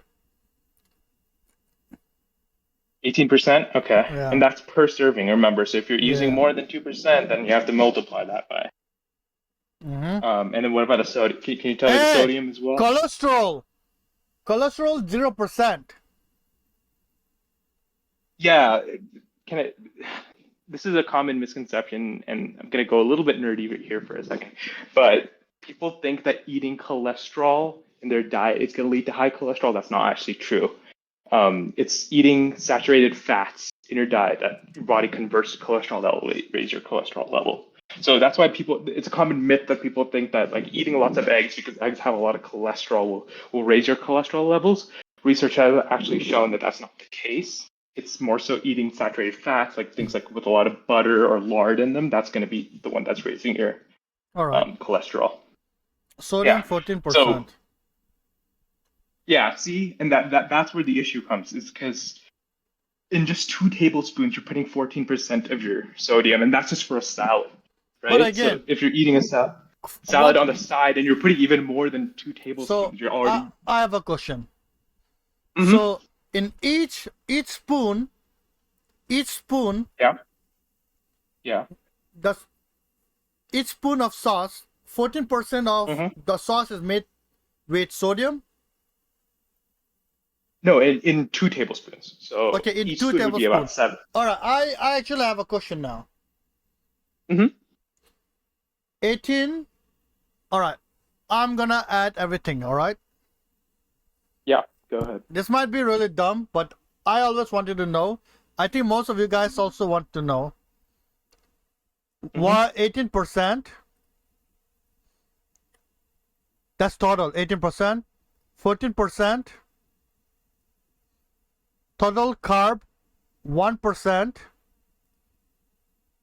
18%? Okay. Yeah. And that's per serving, remember. So if you're using Yeah. more than 2%, then you have to multiply that by. Mm-hmm. And then what about the sodium? Can you tell me the Hey, sodium as well? cholesterol. Cholesterol 0%. Yeah, can I? This is a common misconception, and I'm gonna go a little bit nerdy here for a second. But people think that eating cholesterol in their diet is gonna lead to high cholesterol. That's not actually true. It's eating saturated fats in your diet that your body converts to cholesterol that will raise your cholesterol level. So that's why it's a common myth that people think that like eating lots of eggs because eggs have a lot of cholesterol will raise your cholesterol levels. Research has actually shown that that's not the case. It's more so eating saturated fats, like things like with a lot of butter or lard in them. That's going to be the one that's raising your All right. cholesterol. Sodium Yeah. 14%. So yeah, see, and that's where the issue comes, is because in just 2 tablespoons you're putting 14% of your sodium, and that's just for a salad, But right? So again, if you're eating a salad what? on the side and you're putting even more than 2 tablespoons, So you're already. I have a question. Mhm. So in each spoon, Yeah, yeah. the each spoon of sauce, 14% of Mhm. the sauce is made with sodium. No, in 2 tablespoons. So Okay, in each 2 spoon would be about tablespoons. 7. All right, I actually have a question now. Mhm. 18. All right, I'm gonna add everything. All right. Yeah, go ahead. This might be really dumb, but I always wanted to know. I think most of you guys also want to know why 18%. That's total 18%, 14%. Total carb 1%.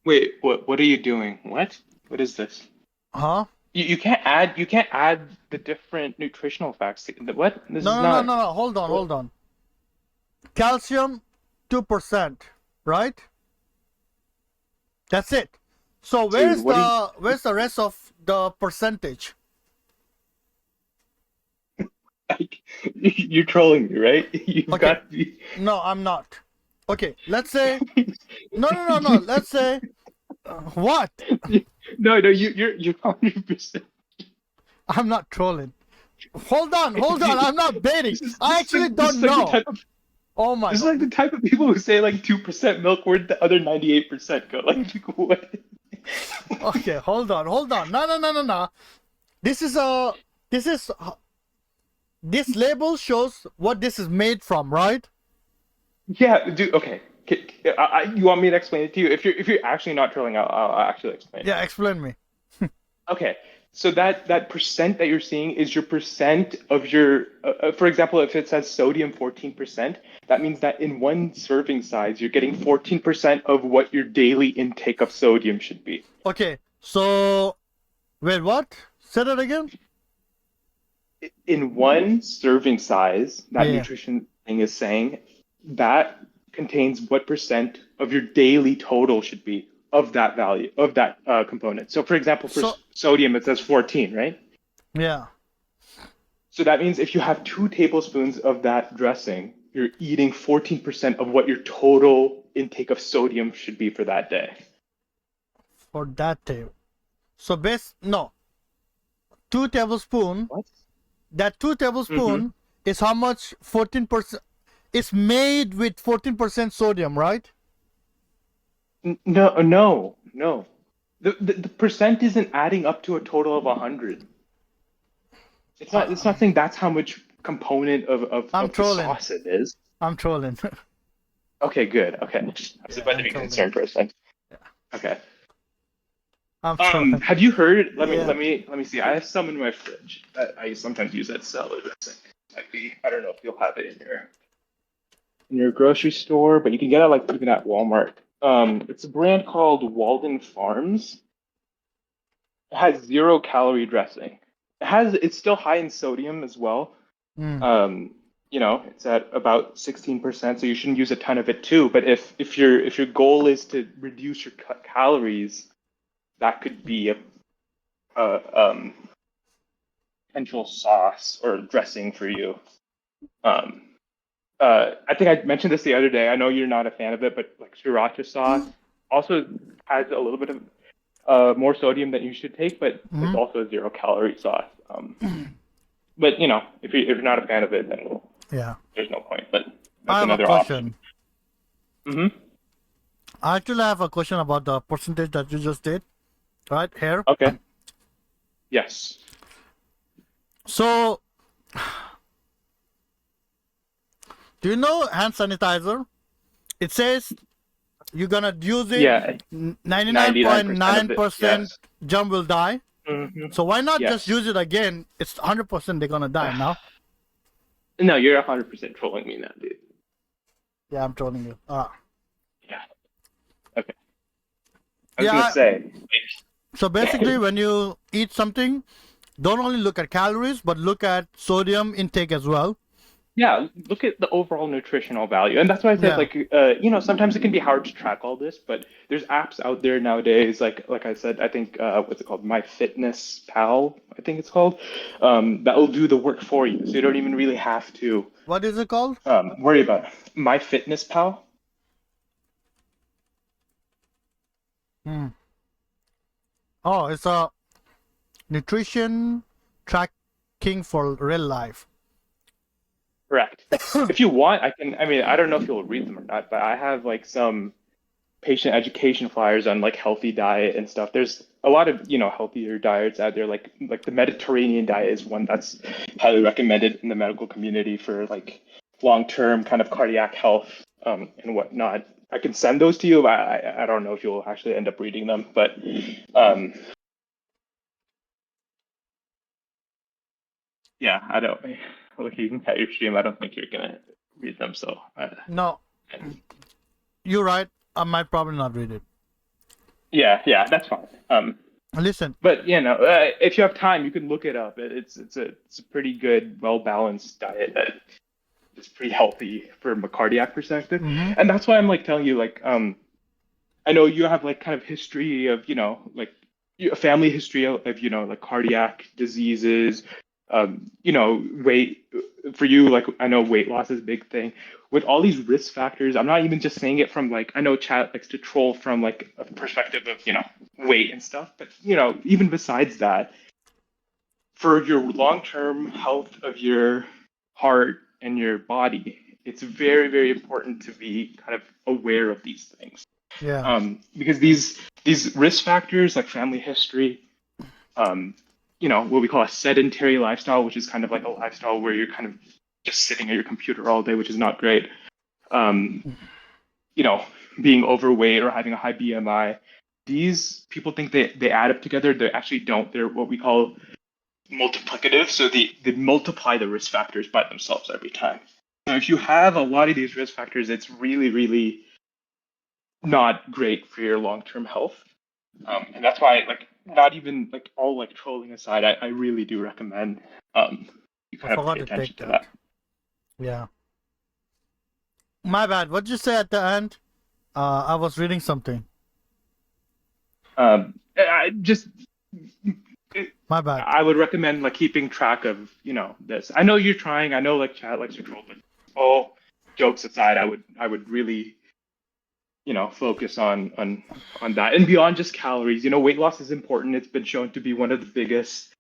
Wait, what are you doing? What is this? Huh? You can't add the different nutritional facts. What? This is No. Hold what? on. Calcium 2%, right? That's it. So Dude, what are you where's the rest of the percentage? like, you're trolling me, right? You've Okay. got me. No, I'm not. Okay, let's say no. Let's say what? No, you're 100%. I'm not trolling. Hold on. I'm not baiting. I actually This is don't like the know. type of Oh my this is god. like the type of people who say like 2% milk, where the other 98% go. Like what? Okay, hold on. No. This is a this is this label shows what this is made from, right? Yeah, dude. Okay. You want me to explain it to you? If you're actually not trolling, I'll actually explain it. Yeah, explain me. Okay. So that percent that you're seeing is your percent of your. For example, if it says sodium 14%, that means that in one serving size, you're getting 14% of what your daily intake of sodium should be. Okay, so wait, what? Say that again. In one serving size, that Yeah. nutrition thing is saying that contains what percent of your daily total should be of that value of that component. So, for example, for So sodium, it says 14, right? yeah. So that means if you have 2 tablespoons of that dressing, you're eating 14% of what your total intake of sodium should be for that day. For that day. So 2 tablespoon. What? That 2 tablespoon is how much? 14%. It's made with 14% sodium, right? No. The percent isn't adding up to a total of 100. It's not saying that's how much component of I'm the trolling. sauce it is. I'm trolling. Okay, good. Okay. I was about to I'm be trolling. concerned for a second. Okay. I'm trolling. Have you heard? Let Yeah. me see. I have some in my fridge that I sometimes use at salad dressing. Might be. I don't know if you'll have it in your grocery store, but you can get it like even at Walmart. It's a brand called Walden Farms. It has 0 calorie dressing. It's still high in sodium as well. Mm. It's at about 16%, so you shouldn't use a ton of it too. But if your goal is to reduce your calories, that could be a potential sauce or dressing for you. I think I mentioned this the other day. I know you're not a fan of it, but like sriracha sauce also has a little bit of more sodium than you should take, but it's also a 0 calorie sauce. But if you're not a fan of it, then Yeah. there's no point. But I that's have another a question. option. I actually have a question about the percentage that you just did, right here. Okay. Yes. So, do you know hand sanitizer? It says you're gonna use it. Yeah. 99.9% Yes. germ will die. Mhm. So why not Yes. just use it again? It's 100% they're gonna die now. No, you're 100% trolling me now, dude. Yeah, I'm trolling you. Yeah. Okay. I was Yeah. gonna say. So basically, when you eat something, don't only look at calories, but look at sodium intake as well. Yeah, look at the overall nutritional value. And that's why I said, sometimes it can be hard to track all this, but there's apps out there nowadays, like I said, I think, what's it called? MyFitnessPal, I think it's called, that will do the work for you. So you don't even really have to What is it called? worry about it. MyFitnessPal. Oh, it's a nutrition tracking for real life. Correct. If you want, I don't know if you'll read them or not, but I have like some patient education flyers on like healthy diet and stuff. There's a lot of, healthier diets out there. Like the Mediterranean diet is one that's highly recommended in the medical community for like long-term kind of cardiac health, and whatnot. I can send those to you, but I don't know if you'll actually end up reading them. But yeah, I don't. Looking at your stream, I don't think you're gonna read them. So No, you're right. I might probably not read it. yeah, that's fine. Listen, But if you have time, you can look it up. It's a pretty good, well balanced diet that is pretty healthy from a cardiac perspective, and that's why I'm like telling you like I know you have like kind of history of like a family history of like cardiac diseases, weight for you, like I know weight loss is a big thing. With all these risk factors, I'm not even just saying it from like I know chat likes to troll from like a perspective of weight and stuff, but even besides that, for your long-term health of your heart and your body, it's very, very important to be kind of aware of these things. yeah. Because these risk factors like family history, what we call a sedentary lifestyle, which is kind of like a lifestyle where you're kind of just sitting at your computer all day, which is not great. Being overweight or having a high BMI, these people think they add up together. They actually don't. They're what we call multiplicative. So they multiply the risk factors by themselves every time. So if you have a lot of these risk factors, it's really, really not great for your long-term health. And that's why, like, not even like all like trolling aside, I really do recommend you I kind of forgot pay to attention take to that. Yeah. My bad. What did you say at the end? I was reading something. I just My bad. I would recommend like keeping track of this. I know you're trying. I know like chat likes to troll, but jokes aside, I would really, focus on that and beyond just calories. Weight loss is important. It's been shown to be one of the biggest,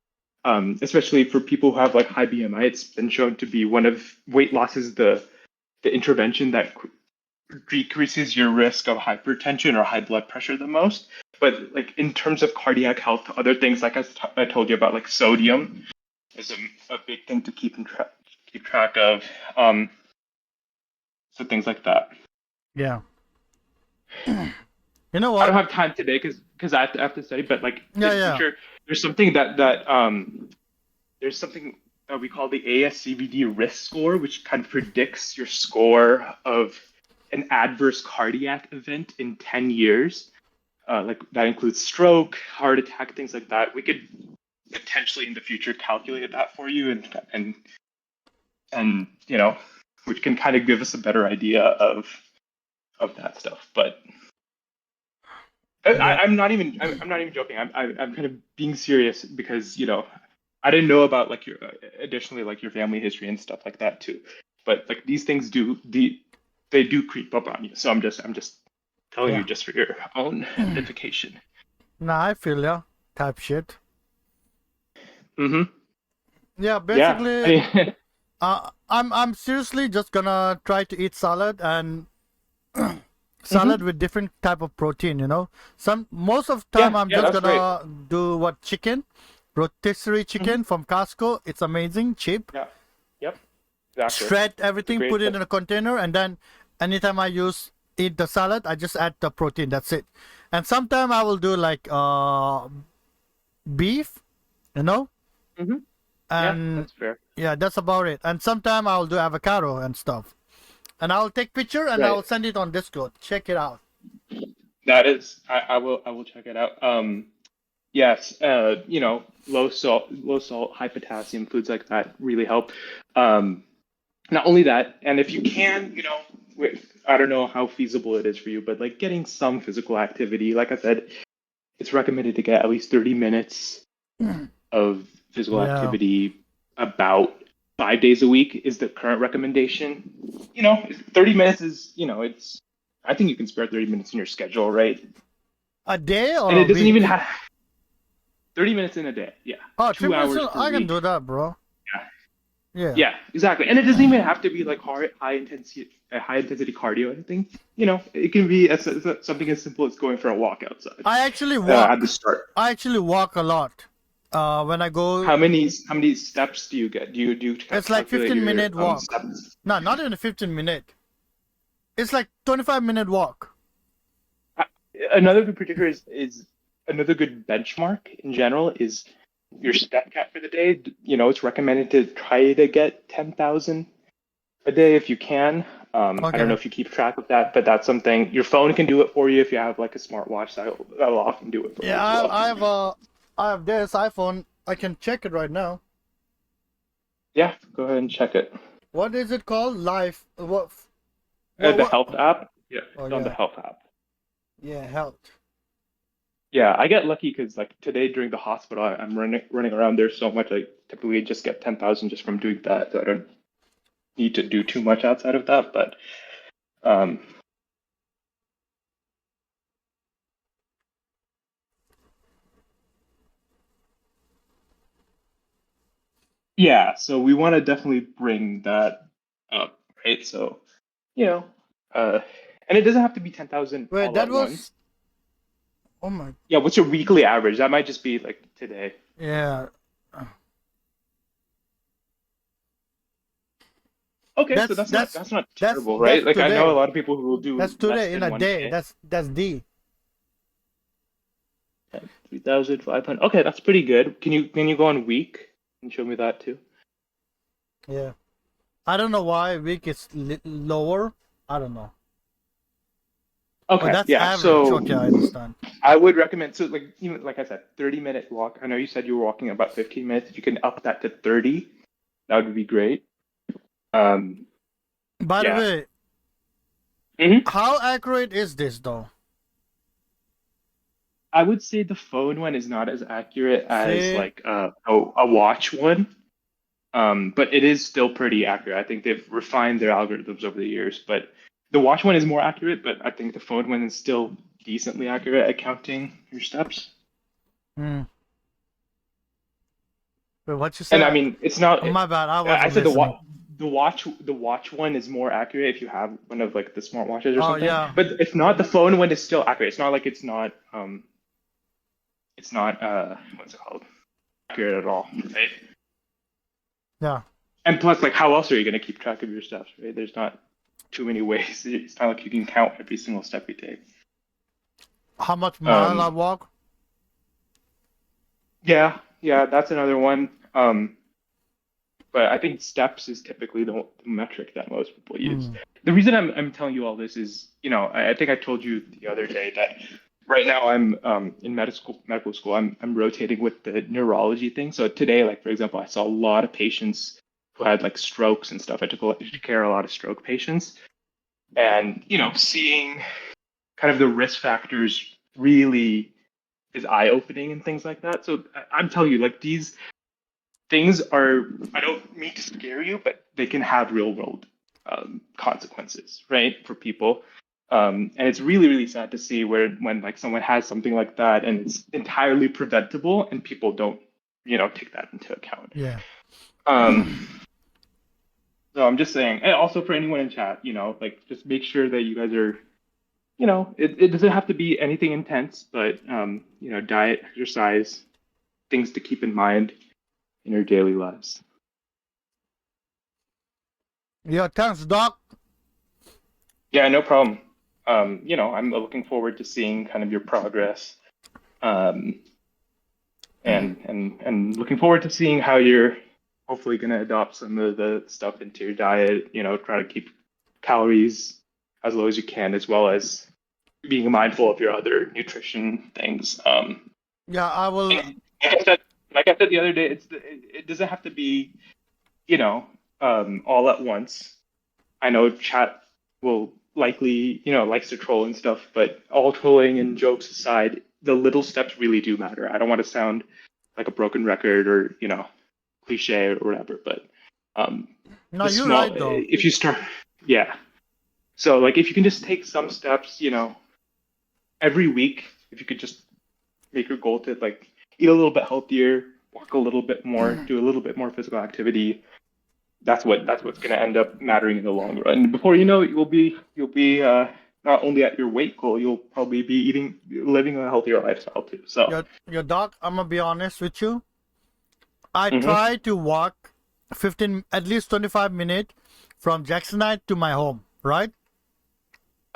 especially for people who have like high BMI. It's been shown to be one of weight loss is the intervention that decreases your risk of hypertension or high blood pressure the most. But like in terms of cardiac health, other things like I told you about, like sodium is a big thing to keep track of. So things like that. Yeah. You know I don't what? have time today because I have to study, but like Yeah, in yeah. future, there's something there's something that we call the ASCVD risk score, which kind of predicts your score of an adverse cardiac event in 10 years. Like that includes stroke, heart attack, things like that. We could potentially in the future calculate that for you and which can kind of give us a better idea of that stuff. But Yeah. I'm not even joking. I'm kind of being serious because I didn't know about like your additionally like your family history and stuff like that too. But like these things they do creep up on you. So I'm just telling you Yeah. just for your own edification. Nah, I feel ya. Type shit. Mm-hmm. Yeah, Yeah. I basically, mean, I'm seriously just gonna try to eat salad and salad mhm. with different type of protein. Most of the time Yeah, I'm yeah, just that's great. gonna do what chicken, rotisserie Hmm. chicken from Costco. It's amazing, cheap. Yeah. Yep. Exactly. Shred It's a everything, put great it tip. in a container, and then anytime I eat the salad, I just add the protein. That's it. And sometimes I will do like beef, you know, Hmm. Yeah, and that's fair. yeah, that's about it. And sometimes I'll do avocado and stuff. And I'll take picture and Right. I'll send it on Discord. Check it out. That is, I will check it out. Yes, low salt, high potassium foods like that really help. Um, Not only that, and if you can, I don't know how feasible it is for you, but like getting some physical activity, like I said, it's recommended to get at least 30 minutes of physical Yeah. activity about 5 days a week is the current recommendation. 30 minutes is, I think you can spare 30 minutes in your schedule, right? A day or And a it doesn't even week? have 30 minutes in a day. Yeah. Oh, 2 hours per I can week. do that, bro. Yeah. Yeah. Yeah, exactly. And it doesn't even have to be like high intensity cardio or anything. It can be something as simple as going for a walk outside I actually at the walk. start. I actually walk a lot. When I go, How many steps do you get? Do you it's like calculate 15-minute your walk. steps? No, not even a 15-minute. It's like 25-minute walk. Uh, Another good predictor is another good benchmark in general is your step count for the day. It's recommended to try to get 10,000 a day if you can. I don't know Okay. if you keep track of that, but that's something your phone can do it for you if you have like a smartwatch. That'll often do it for you Yeah, as well. I have this iPhone. I can check it right now. Yeah, go ahead and check it. What is it called? Life. What? The What? health app. Yeah, Oh it's on the yeah. health app. Yeah, health. Yeah, I get lucky because like today during the hospital, I'm running around there so much. I typically just get 10,000 just from doing that. So I don't need to do too much outside of that. But um, yeah, so we want to definitely bring that up, right? So you know, uh, and it doesn't have to be 10,000 Wait, all that at was. once. Oh my. Yeah, what's your weekly average? That might just be like today. Yeah. Okay, so That's that's not that's that's not terrible, right? that's Like I know a today. lot of people who will That's do less today in than a one day. day. That's D. 3,500. Okay, that's pretty good. Can you go on week and show me that too? Yeah. I don't know why week is lower. I don't know. But Okay, that's yeah. average. So Okay, I understand. I would recommend so like even like I said, 30-minute walk. I know you said you were walking about 15 minutes. If you can up that to 30, that would be great. Um, By the yeah. way, Hmm. how accurate is this though? I would say the phone one is not as accurate as See? like a watch one. But it is still pretty accurate. I think they've refined their algorithms over the years, but the watch one is more accurate, but I think the phone one is still decently accurate at counting your steps. Hmm. Wait, what you And I said? mean, it's not. Oh, my bad. I I wasn't said listening. the watch one is more accurate if you have one of like the smartwatches or Oh, something. yeah. But if not, the phone one is still accurate. It's not like it's not what's it called? Accurate at all, right? Yeah. And plus, like, how else are you going to keep track of your steps, right? There's not too many ways. It's not like you can count every single step you take. How much mile I walk? Yeah, that's another one. But I think steps is typically the metric that most people use. The reason I'm telling you all this is, I think I told you the other day that right now I'm in medical school. I'm rotating with the neurology thing. So today, like for example, I saw a lot of patients who had like strokes and stuff. I took care of a lot of stroke patients, and seeing kind of the risk factors really is eye opening and things like that. So I'm telling you, like these things are, I don't mean to scare you, but they can have real world consequences, right, for people. And it's really, really sad to see when like someone has something like that and it's entirely preventable and people don't, take that into account. Yeah. So I'm just saying, and also for anyone in chat, like just make sure that you guys are, it doesn't have to be anything intense, but diet, exercise, things to keep in mind in your daily lives. Yeah, thanks, Doc. Yeah, no problem. I'm looking forward to seeing kind of your progress, and looking forward to seeing how you're hopefully going to adopt some of the stuff into your diet. Try to keep calories as low as you can, as well as being mindful of your other nutrition things. Yeah, I will. Like I said the other day, it doesn't have to be, all at once. I know chat will likely, likes to troll and stuff, but all trolling and jokes aside, the little steps really do matter. I don't want to sound like a broken record or, cliche or whatever, but No, the you're small, right, though. if you start, yeah. So like if you can just take some steps, every week, if you could just make your goal to like eat a little bit healthier, walk a little bit more, do a little bit more physical activity, that's what's going to end up mattering in the long run. Before you know it, you'll be not only at your weight goal, you'll probably be living a healthier lifestyle too. So, Your Doc, I'm gonna be honest with you. I mhm. try to walk 15, at least 25 minutes from Jacksonite to my home, right?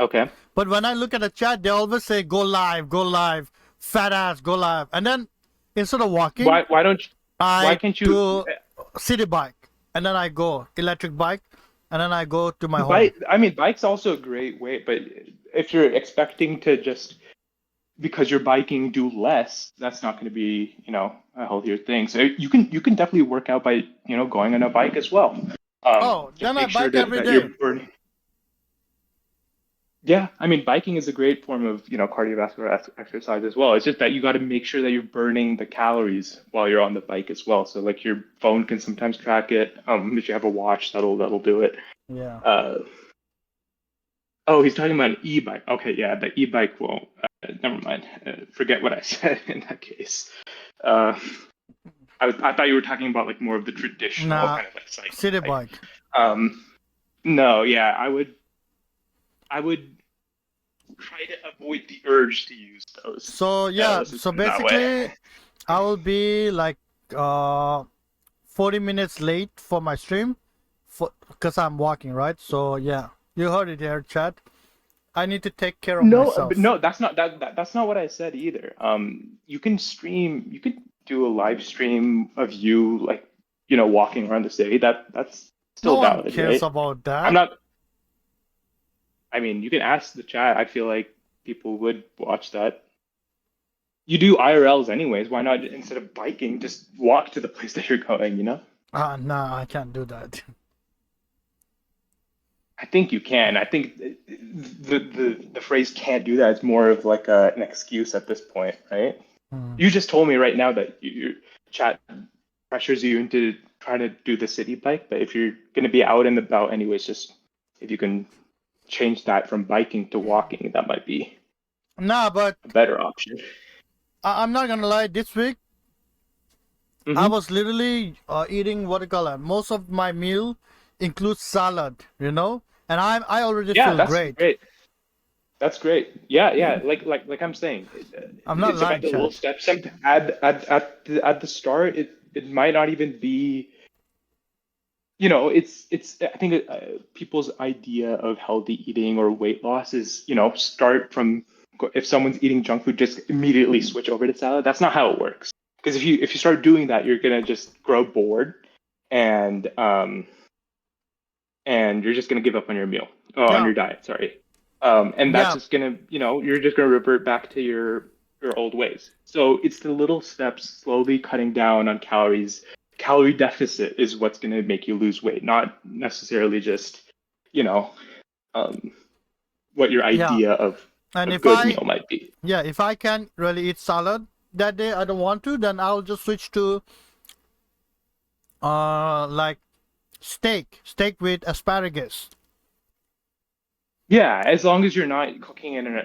Okay. But when I look at the chat, they always say, go live, fat ass, go live. And then instead of walking, Why I can't you do city bike. And then I go electric bike. And then I go to my home. bike? I mean, bike's also a great way, but if you're expecting to just because you're biking do less, that's not going to be, a healthier thing. So you can definitely work out by, going on a bike as well. Oh, Just then I make sure bike every that day. you're burning. Yeah, I mean, biking is a great form of, cardiovascular exercise as well. It's just that you got to make sure that you're burning the calories while you're on the bike as well. So like your phone can sometimes track it. If you have a watch, that'll do it. Yeah. Oh, he's talking about an e-bike. Okay, yeah, the e-bike won't. Never mind. Forget what I said in that case. Uh, I thought you were talking about like more of the traditional Nah, kind of like cycle city bike. bike. No, yeah, I would try to avoid the urge to use those. So yeah, Let's just so put it that way. basically I will be like 40 minutes late for my stream because I'm walking, right? So yeah, you heard it here, chat. I need to take care of No, but myself. no, that's not what I said either. You can stream, you could do a live stream of you like, walking around the city. That's No still one valid, cares right? about I'm that. not, I mean, you can ask the chat. I feel like people would watch that. You do IRLs anyways. Why not instead of biking, just walk to the place that you're going? Nah, I can't do that. I think you can. I think the phrase "can't do that" is more of like an excuse at this point, right? You just told me right now that your chat pressures you into trying to do the city bike. But if you're going to be out and about anyways, just if you can change that from biking to walking, that might be Nah, but a better option. I'm not gonna lie. This week I was literally eating what do you call it? Most of my meal includes salad, and I already Yeah, feel that's great. great. That's great. Yeah, yeah. Like I'm saying, I'm not it's about lying, the little Chad. steps. And at the start, it might not even be. It's. I think people's idea of healthy eating or weight loss is, start from if someone's eating junk food, just immediately switch over to salad. That's not how it works. Because if you start doing that, you're gonna just grow bored, and you're just gonna give up on your meal, on Yeah, your diet. Sorry. And that's yeah, just gonna, you're just gonna revert back to your old ways. So it's the little steps, slowly cutting down on calories. Calorie deficit is what's gonna make you lose weight, not necessarily just, you know, um, what your yeah. idea of And a if good I, meal might be. yeah, if I can't really eat salad that day, I don't want to, then I'll just switch to like steak with asparagus. Yeah, as long as you're not cooking in a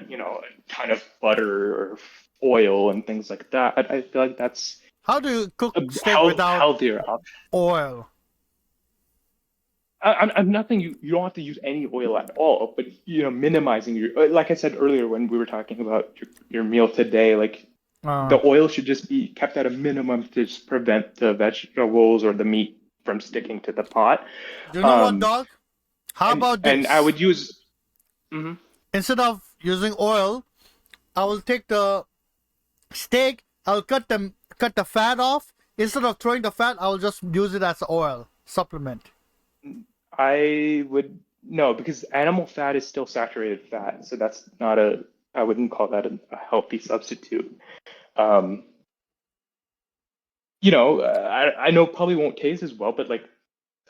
ton of butter or oil and things like that, I feel like that's How do you cook a steak without healthier option. oil? I'm nothing. You don't have to use any oil at all, but minimizing like I said earlier when we were talking about your meal today, like Uh, the oil should just be kept at a minimum to just prevent the vegetables or the meat from sticking to the pot. you know what, Um, dog? How and about and I this? would use. Mhm. Instead of using oil, I will take the steak. I'll cut the fat off. Instead of throwing the fat, I'll just use it as oil supplement. I would no, because animal fat is still saturated fat, so that's not I wouldn't call that a healthy substitute. Um, I know probably won't taste as well, but like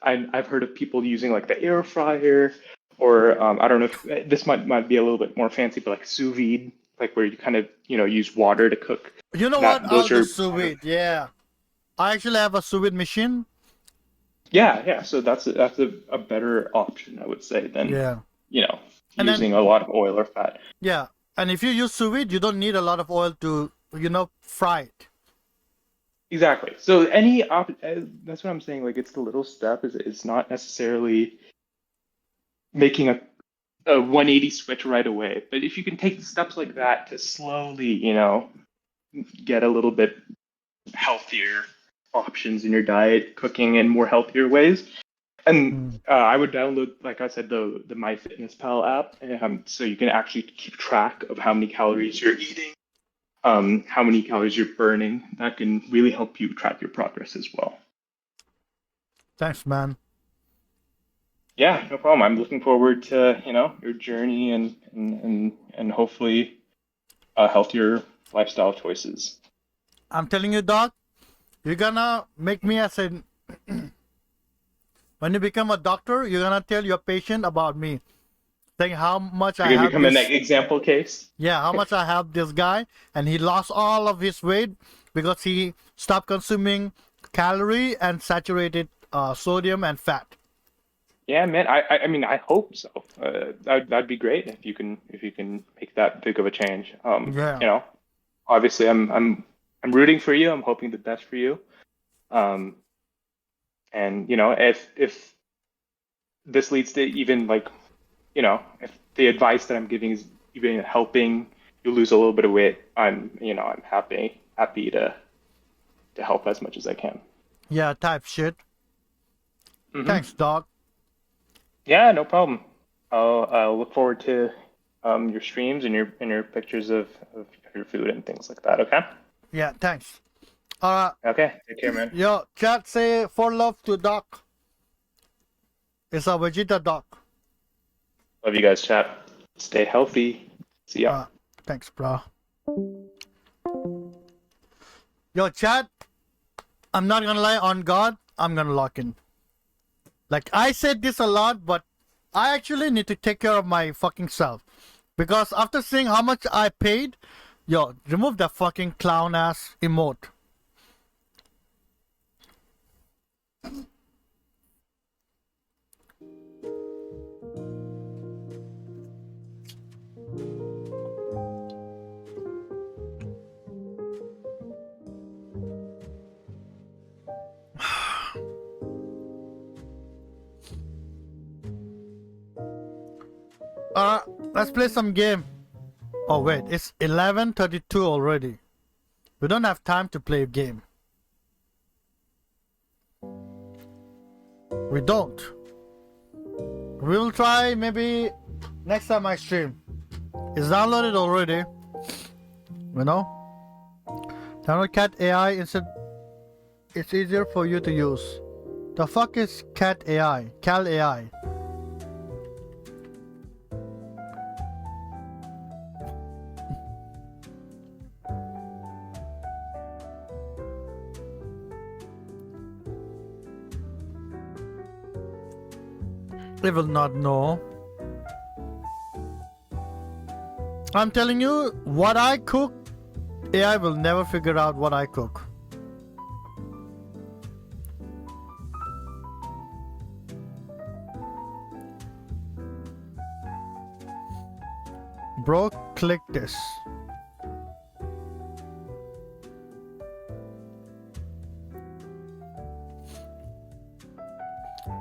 I've heard of people using like the air fryer, or I don't know if this might be a little bit more fancy, but like sous vide, like where you kind of use water to cook. You know what? That I'll those do are sous kind of vide. Yeah, I actually have a sous vide machine. yeah. So that's a better option, I would say, than Yeah, and then using a lot of oil or fat. yeah, and if you use sous vide, you don't need a lot of oil to fry it. Exactly. So that's what I'm saying. Like it's the little step. It's not necessarily making a 180 switch right away. But if you can take steps like that to slowly, get a little bit healthier options in your diet, cooking in more healthier ways. And Mm. I would download, like I said, the MyFitnessPal app, so you can actually keep track of how many calories you're eating, how many calories you're burning. That can really help you track your progress as well. Thanks, man. Yeah, no problem. I'm looking forward to, your journey and hopefully healthier lifestyle choices. I'm telling you, doc, you're gonna make me as a when you become a doctor, you're gonna tell your patient about me, saying how much I You're gonna have become an this. example case. Yeah, how much I have this guy, and he lost all of his weight because he stopped consuming calorie and saturated sodium and fat. Yeah, man. I mean, I hope so. That'd be great if you can make that big of a change. Yeah. Obviously, I'm rooting for you. I'm hoping the best for you. Um, and if this leads to even like, if the advice that I'm giving is even helping you lose a little bit of weight, I'm happy to help as much as I can. Yeah, type shit. Hmm. Thanks, dog. Yeah, no problem. I'll look forward to your streams and your pictures of your food and things like that. Okay. Yeah, thanks. Okay. Take care, man. Yo, chat say for love to doc. It's a Vegeta doc. Love you guys, chat. Stay healthy. See ya. Thanks, bro. Yo, chat. I'm not gonna lie, on God, I'm gonna lock in. Like, I said this a lot, but I actually need to take care of my fucking self. Because after seeing how much I paid, yo, remove that fucking clown ass emote. Let's play some game. Oh wait, it's 11:32 already. We don't have time to play a game. We don't. We will try maybe next time I stream. It's downloaded already. You know? Download Cat AI instead. It's easier for you to use. The fuck is Cat AI? Cal AI. They will not know. I'm telling you, what I cook, AI will never figure out what I cook. Bro, click this.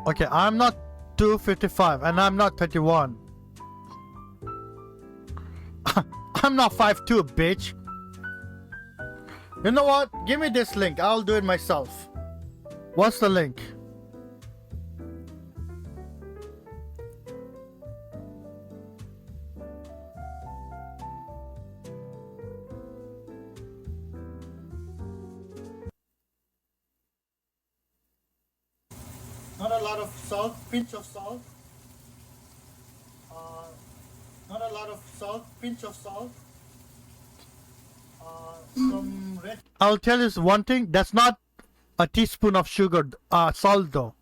Okay, I'm not 255 and I'm not 31. I'm not 5'2", bitch. You know what? Give me this link. I'll do it myself. What's the link? Not a lot of salt, pinch of salt. Not a lot of salt, pinch of salt. Some red. I'll tell you one thing. That's not a teaspoon of sugar, salt though.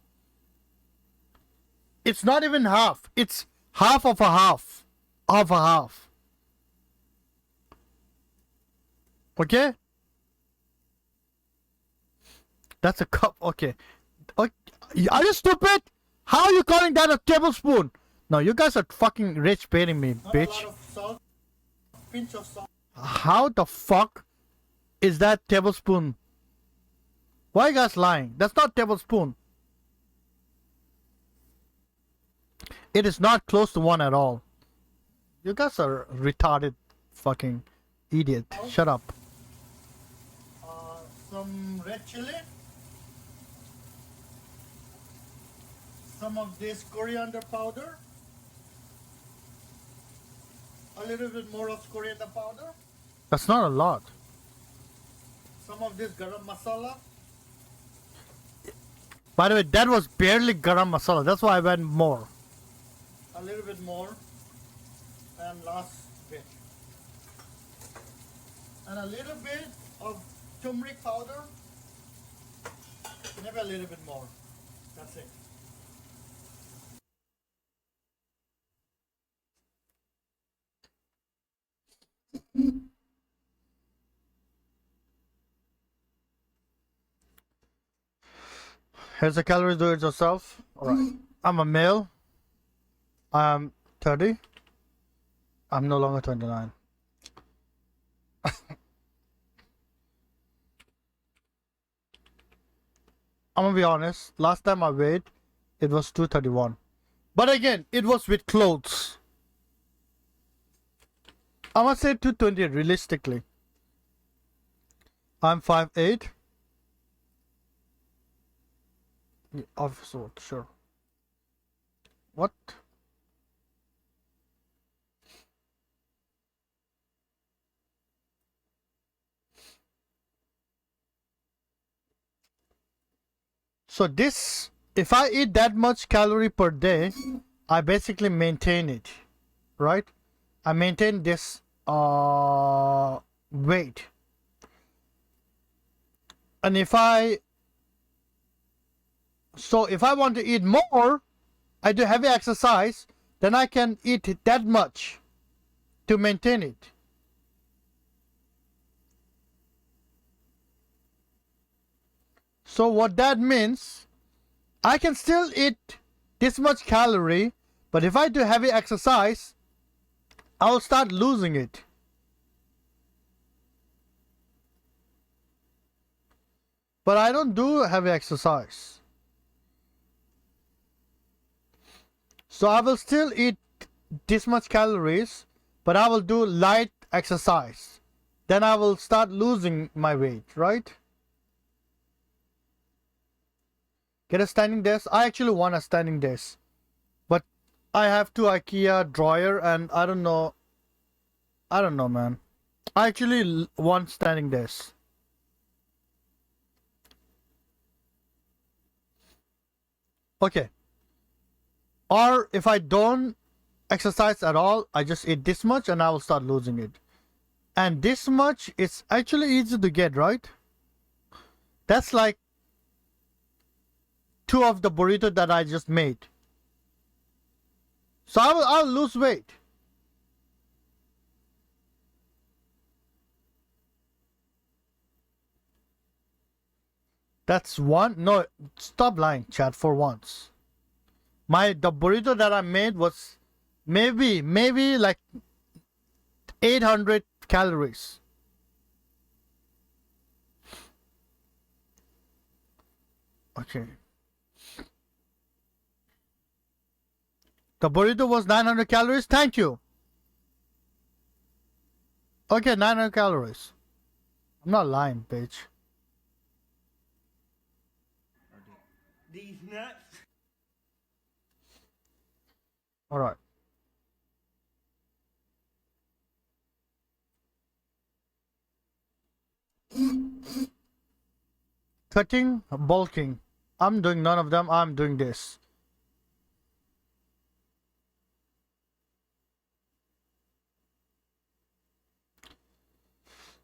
It's not even half. It's half of a half. Of a half. Okay? That's a cup. Okay. Okay. Are you stupid? How are you calling that a tablespoon? No, you guys are fucking rich baiting me, bitch. Not a lot of salt. Pinch of salt. How the fuck is that tablespoon? Why are you guys lying? That's not tablespoon. It is not close to one at all. You guys are retarded fucking idiot. Shut up. Some red chili. Some of this coriander powder. A little bit more of coriander powder. That's not a lot. Some of this garam masala. By the way, that was barely garam masala. That's why I went more. A little bit more. And last bit. And a little bit of turmeric powder. Maybe a little bit more. That's it. Here's the calories, do it yourself. Alright. I'm a male. I'm 30. I'm no longer 29. I'm gonna be honest. Last time I weighed, it was 231. But again, it was with clothes. I'm gonna say 220 realistically. I'm 5'8". Yeah, obviously, sure. What? So this, if I eat that much calorie per day, I basically maintain it, right? I maintain this weight. And if I want to eat more, I do heavy exercise, then I can eat that much to maintain it. So what that means, I can still eat this much calorie, but if I do heavy exercise, I'll start losing it. But I don't do heavy exercise. So I will still eat this much calories, but I will do light exercise. Then I will start losing my weight, right? Get a standing desk. I actually want a standing desk, but I have two IKEA drawer and I don't know. I don't know, man. I actually want standing desk. Okay. Or if I don't exercise at all, I just eat this much and I will start losing it. And this much is actually easy to get, right? That's like 2 of the burrito that I just made. So I'll lose weight. That's one. No, stop lying, chat, for once. The burrito that I made was maybe like 800 calories. Okay. The burrito was 900 calories. Thank you. Okay, 900 calories. I'm not lying, bitch. These nuts. All right. Cutting, bulking. I'm doing none of them. I'm doing this.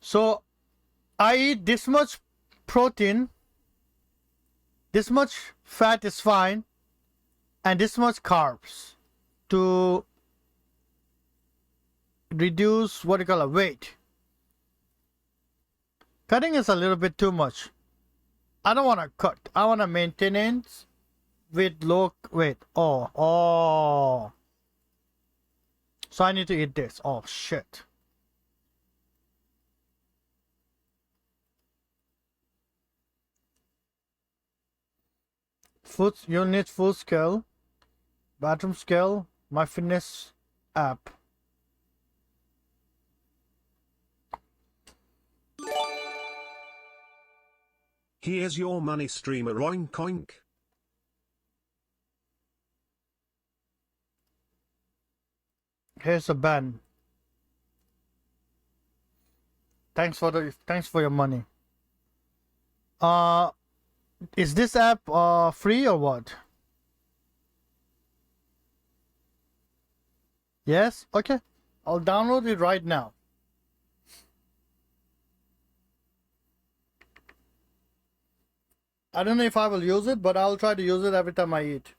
So I eat this much protein, this much fat is fine, and this much carbs to reduce what you call a weight. Cutting is a little bit too much. I don't want to cut. I want to maintenance with low weight. Oh. So I need to eat this. Oh shit. Food, you need full scale, bathroom scale, my fitness app. Here's your money streamer, oink oink. Here's a ban. Thanks for your money. Is this app free or what? Yes? Okay. I'll download it right now. I don't know if I will use it, but I'll try to use it every time I eat.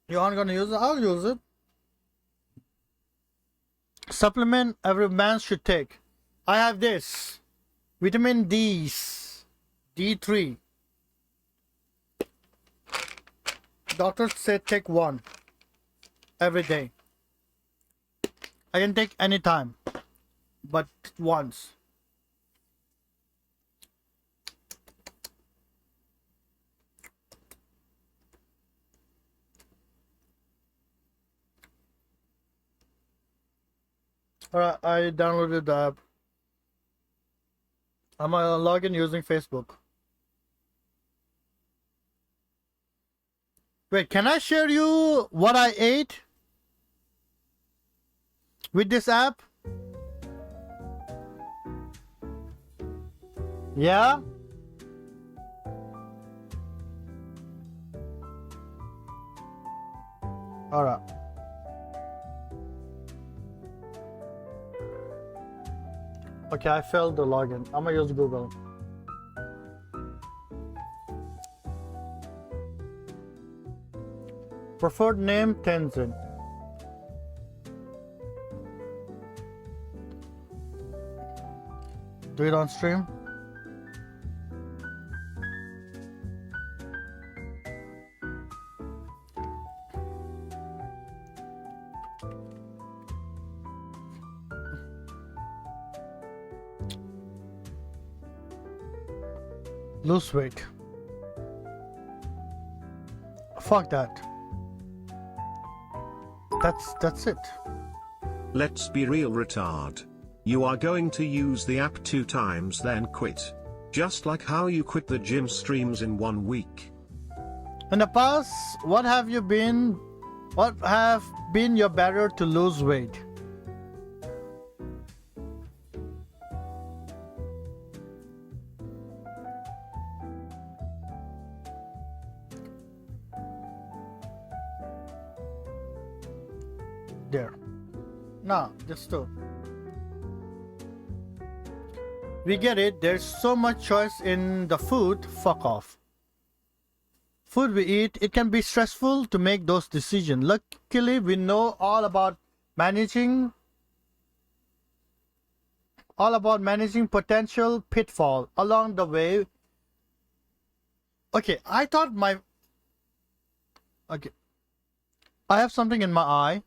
You aren't gonna use it? I'll use it. Supplement every man should take. I have this. Vitamin D3. Doctors said take one every day. I can take any time, but once. Alright, I downloaded the app. I'm gonna log in using Facebook. Wait, can I share you what I ate with this app? Yeah? Alright. Okay, I failed the login. I'm gonna use Google. Preferred name Tenzin. Do it on stream. Lose weight. Fuck that. That's it. Let's be real, retard. You are going to use the app 2 times then quit. Just like how you quit the gym streams in 1 week. In the past, what have been your barrier to lose weight? There. No, just two. We get it. There's so much choice in the food. Fuck off. Food we eat, it can be stressful to make those decisions. Luckily, we know all about managing potential pitfall along the way. Okay, I have something in my eye.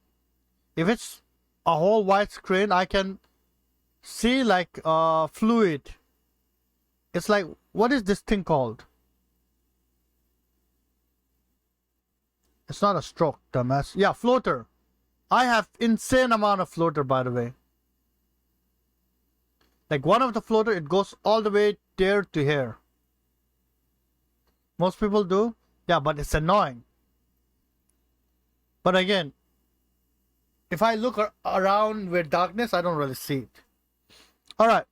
If it's a whole white screen, I can see like fluid. It's like, what is this thing called? It's not a stroke, dumbass. Yeah, floater. I have insane amount of floater, by the way. Like one of the floater, it goes all the way there to here. Most people do. Yeah, but it's annoying. But again, if I look around with darkness, I don't really see it. All right.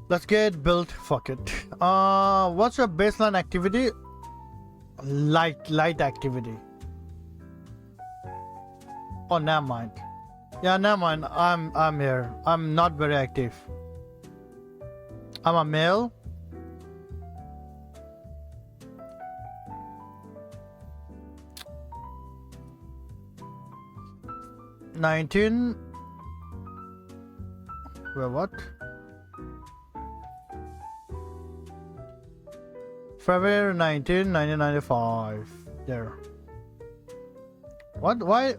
Let's get built. Fuck it. What's your baseline activity? Light activity. Oh, never mind. Yeah, never mind. I'm here. I'm not very active. I'm a male. $19. Well, what? February 19, 1995. There. What? Why?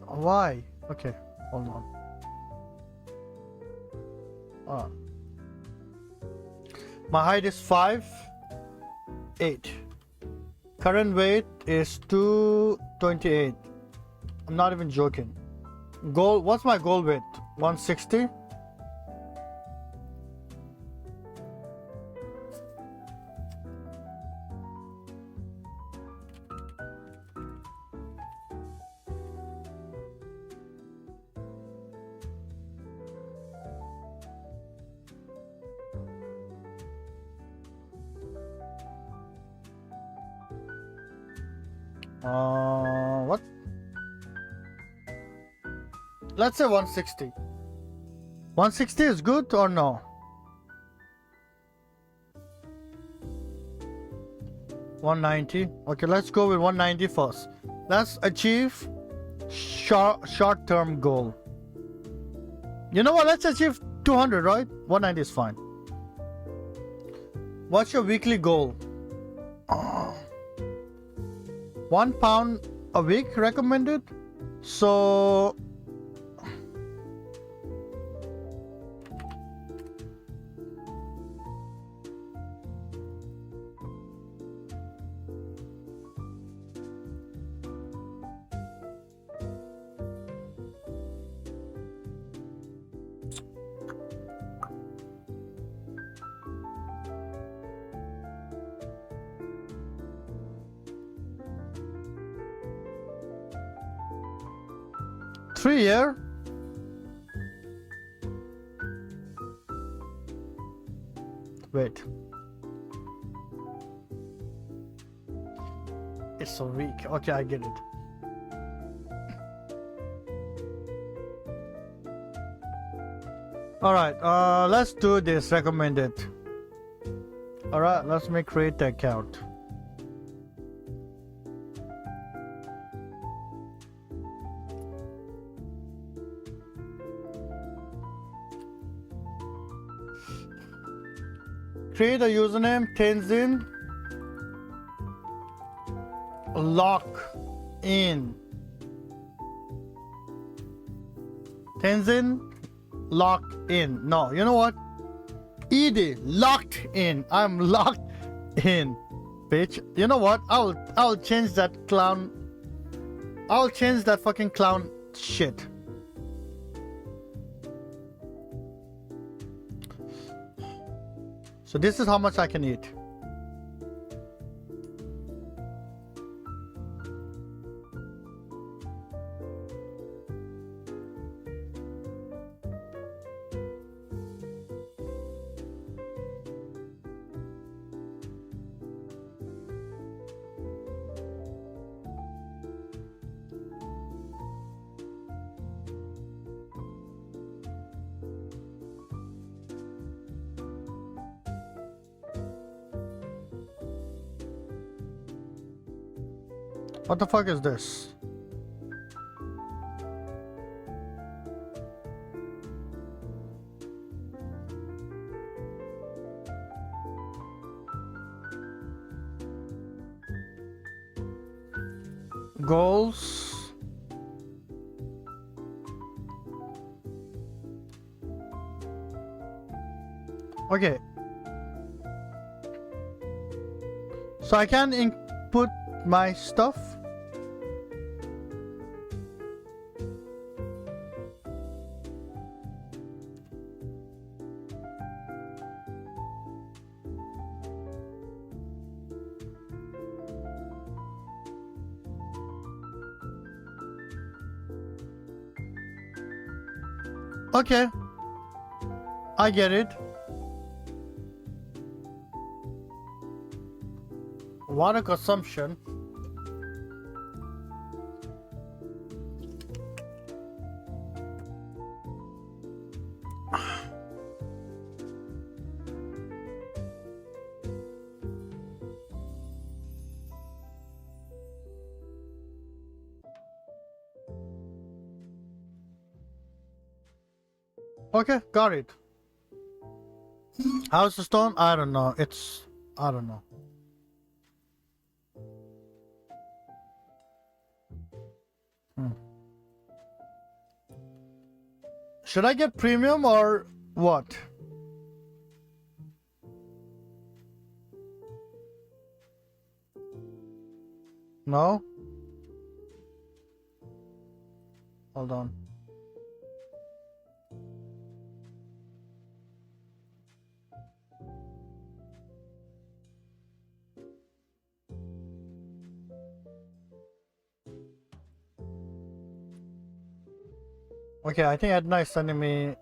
Okay, hold on. My height is 5'8". Current weight is 228. I'm not even joking. Goal. What's my goal weight? 160. What? Let's say 160. 160 is good or no? $190. Okay, let's go with $190 first. Let's achieve short-term goal. You know what? Let's achieve 200, right? 190 is fine. What's your weekly goal? 1 pound a week recommended. So $3 year. Wait. It's a week. Okay, I get it. Alright, let's do this recommended. Alright, let me create the account. Create a username, Tenzin. Lock in. Tenzin, locked in. No, you know what? ED, locked in. I'm locked in, bitch. You know what? I'll change that clown. I'll change that fucking clown shit. So this is how much I can eat. What the fuck is this? Goals. Okay. So I can input my stuff. Okay, I get it. Water consumption. Okay, got it. How's the stone? I don't know. I don't know. Should I get premium or what? No? Hold on. Okay, I think Edna is sending me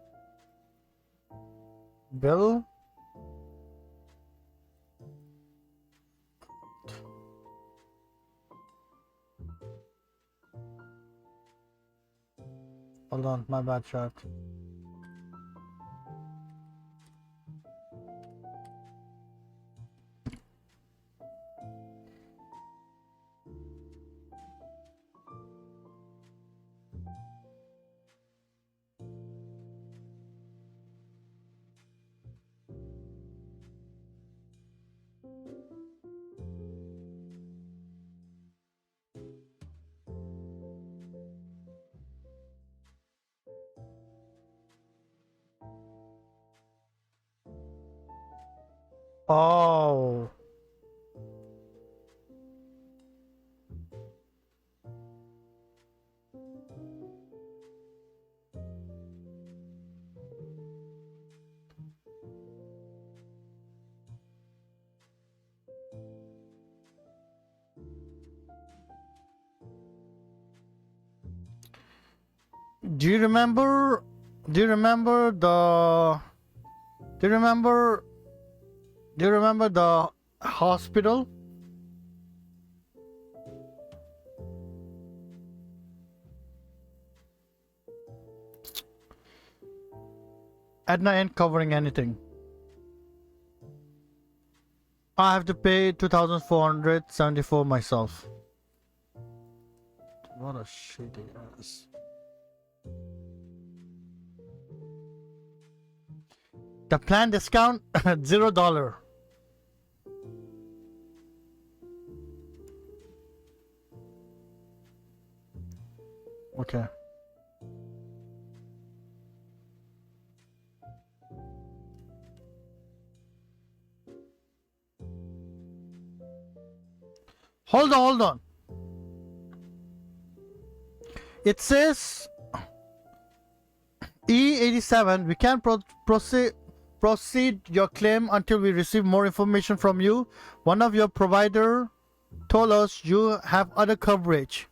bill. Hold on, my bad, chat. Oh. Do you remember? Do you remember the? Do you remember? Do you remember the hospital? Edna ain't covering anything. I have to pay 2,474 myself. What a shitty ass. The plan discount $0. Okay. Hold on. It says E87. We can't proceed your claim until we receive more information from you. One of your provider told us you have other coverage.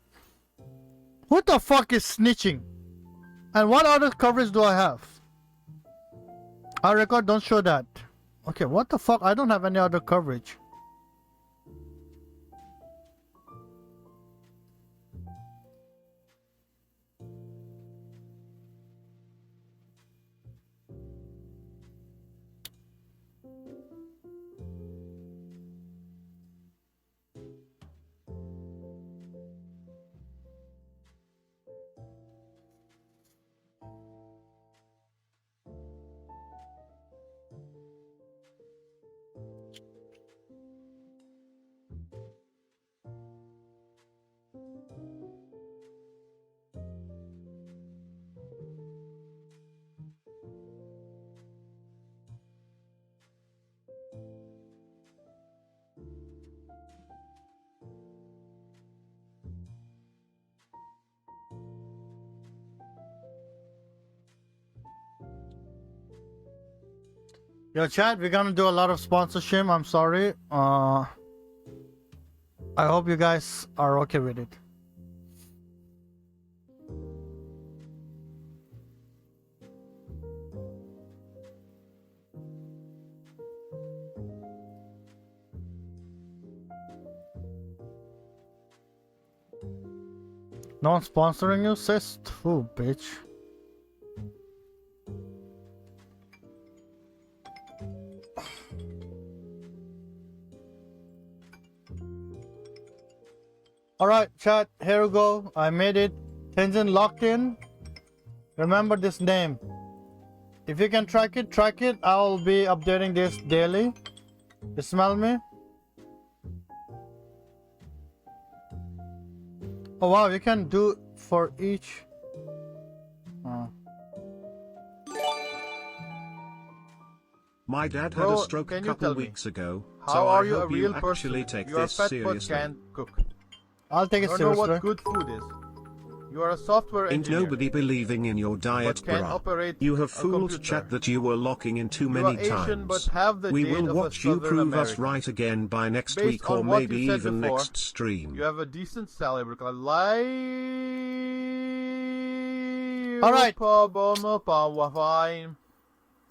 What the fuck is snitching? And what other coverage do I have? Our record don't show that. Okay, what the fuck? I don't have any other coverage. Yo, chat, we're gonna do a lot of sponsorship. I'm sorry. I hope you guys are okay with it. No one sponsoring you, sis? Ooh, bitch. Alright, chat, here we go. I made it. Tenzin locked in. Remember this name. If you can track it, track it. I'll be updating this daily. You smell me? Oh wow, you can do for each. My dad had Bro, a stroke a can you couple tell me, weeks ago, how so are I you a hope real you actually person? take You are this fat but seriously. can't cook. I'll take it You know seriously. what good food is. You are a software Ain't engineer, nobody believing in your diet, but can't bruh. operate You have a fooled computer. chat that you were locking in too You many are Asian but times. have the We date will of watch a you Southern prove us American. right again by next Based week or on what maybe you said even before, next stream. you have a decent salary. All right.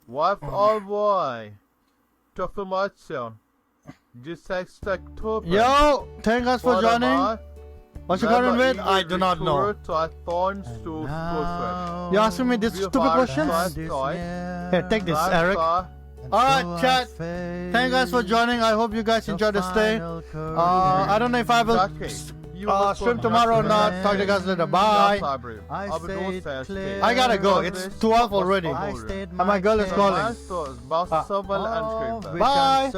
What all boy? Information. Yo, thank us for joining. What you coming with? I do not know. You asking me this stupid questions? Here, take this, Eric. Alright, chat. Thank you guys for joining. I hope you guys enjoyed the stay. I don't know if I will stream tomorrow or not. Talk to you guys later. Bye. I gotta go. It's 12 already. And my girl is calling. Bye.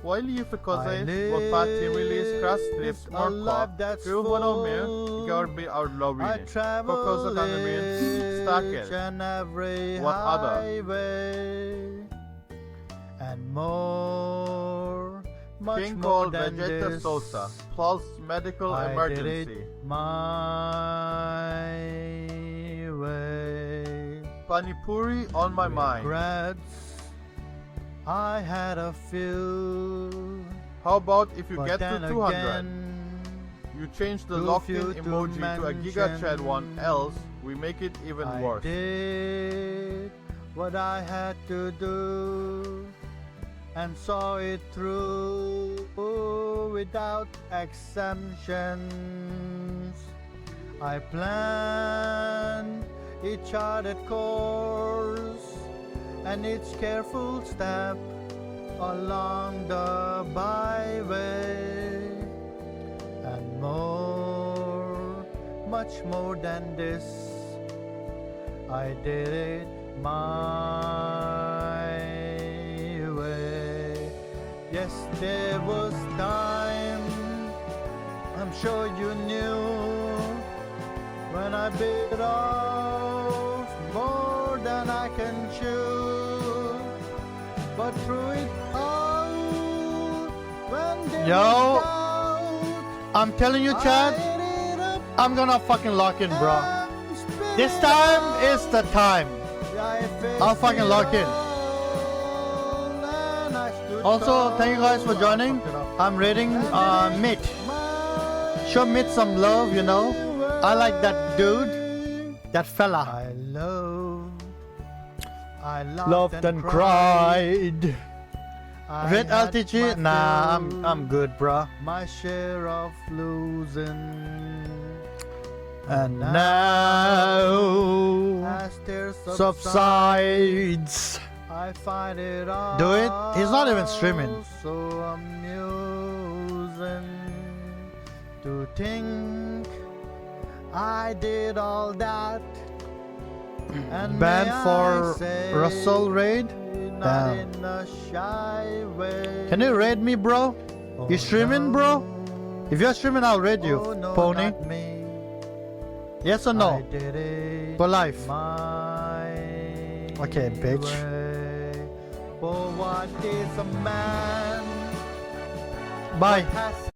While you because what party release crash strips more crop, you wanna me, you gotta be our lobby. Focus on the main stacker. What other? And more, much King more called than Vegeta this. Sosa, plus medical I did emergency. it my way. Panipuri on my mind. Regrets, I had a few. How about if you But get to then 200? again, You change the too lock-in few to emoji to a Giga Chad one, mention. else we make it even I worse. did what I had to do and saw it through without exemptions. I planned each charted course and each careful step along the byway, and more, much more than this, I did it my way. Yes, there was time, I'm sure you knew, when I bit off more than I can chew. But through it all, when Yo, I'm telling you, Chad, I'm gonna fucking lock in, bro. This time is the time. I'll fucking lock in. Also, thank you guys for joining. I'm rating Mitt. Show Mitt some love, you know. I like that dude, that fella. I Loved and cried. Red LTG? Nah, I'm good, bro. My share of losing. And now As tears subsides. I find it all Do it? He's not even streaming. so amusing to think I did all that. And Banned may I for say, Russell raid? not Damn. in a shy way. Can you raid me, bro? You streaming, bro? If you're streaming, I'll raid you, Oh, no, Pony. not me. Yes or I no? did it For life. my Okay, bitch. way. For what is a man? Bye. What has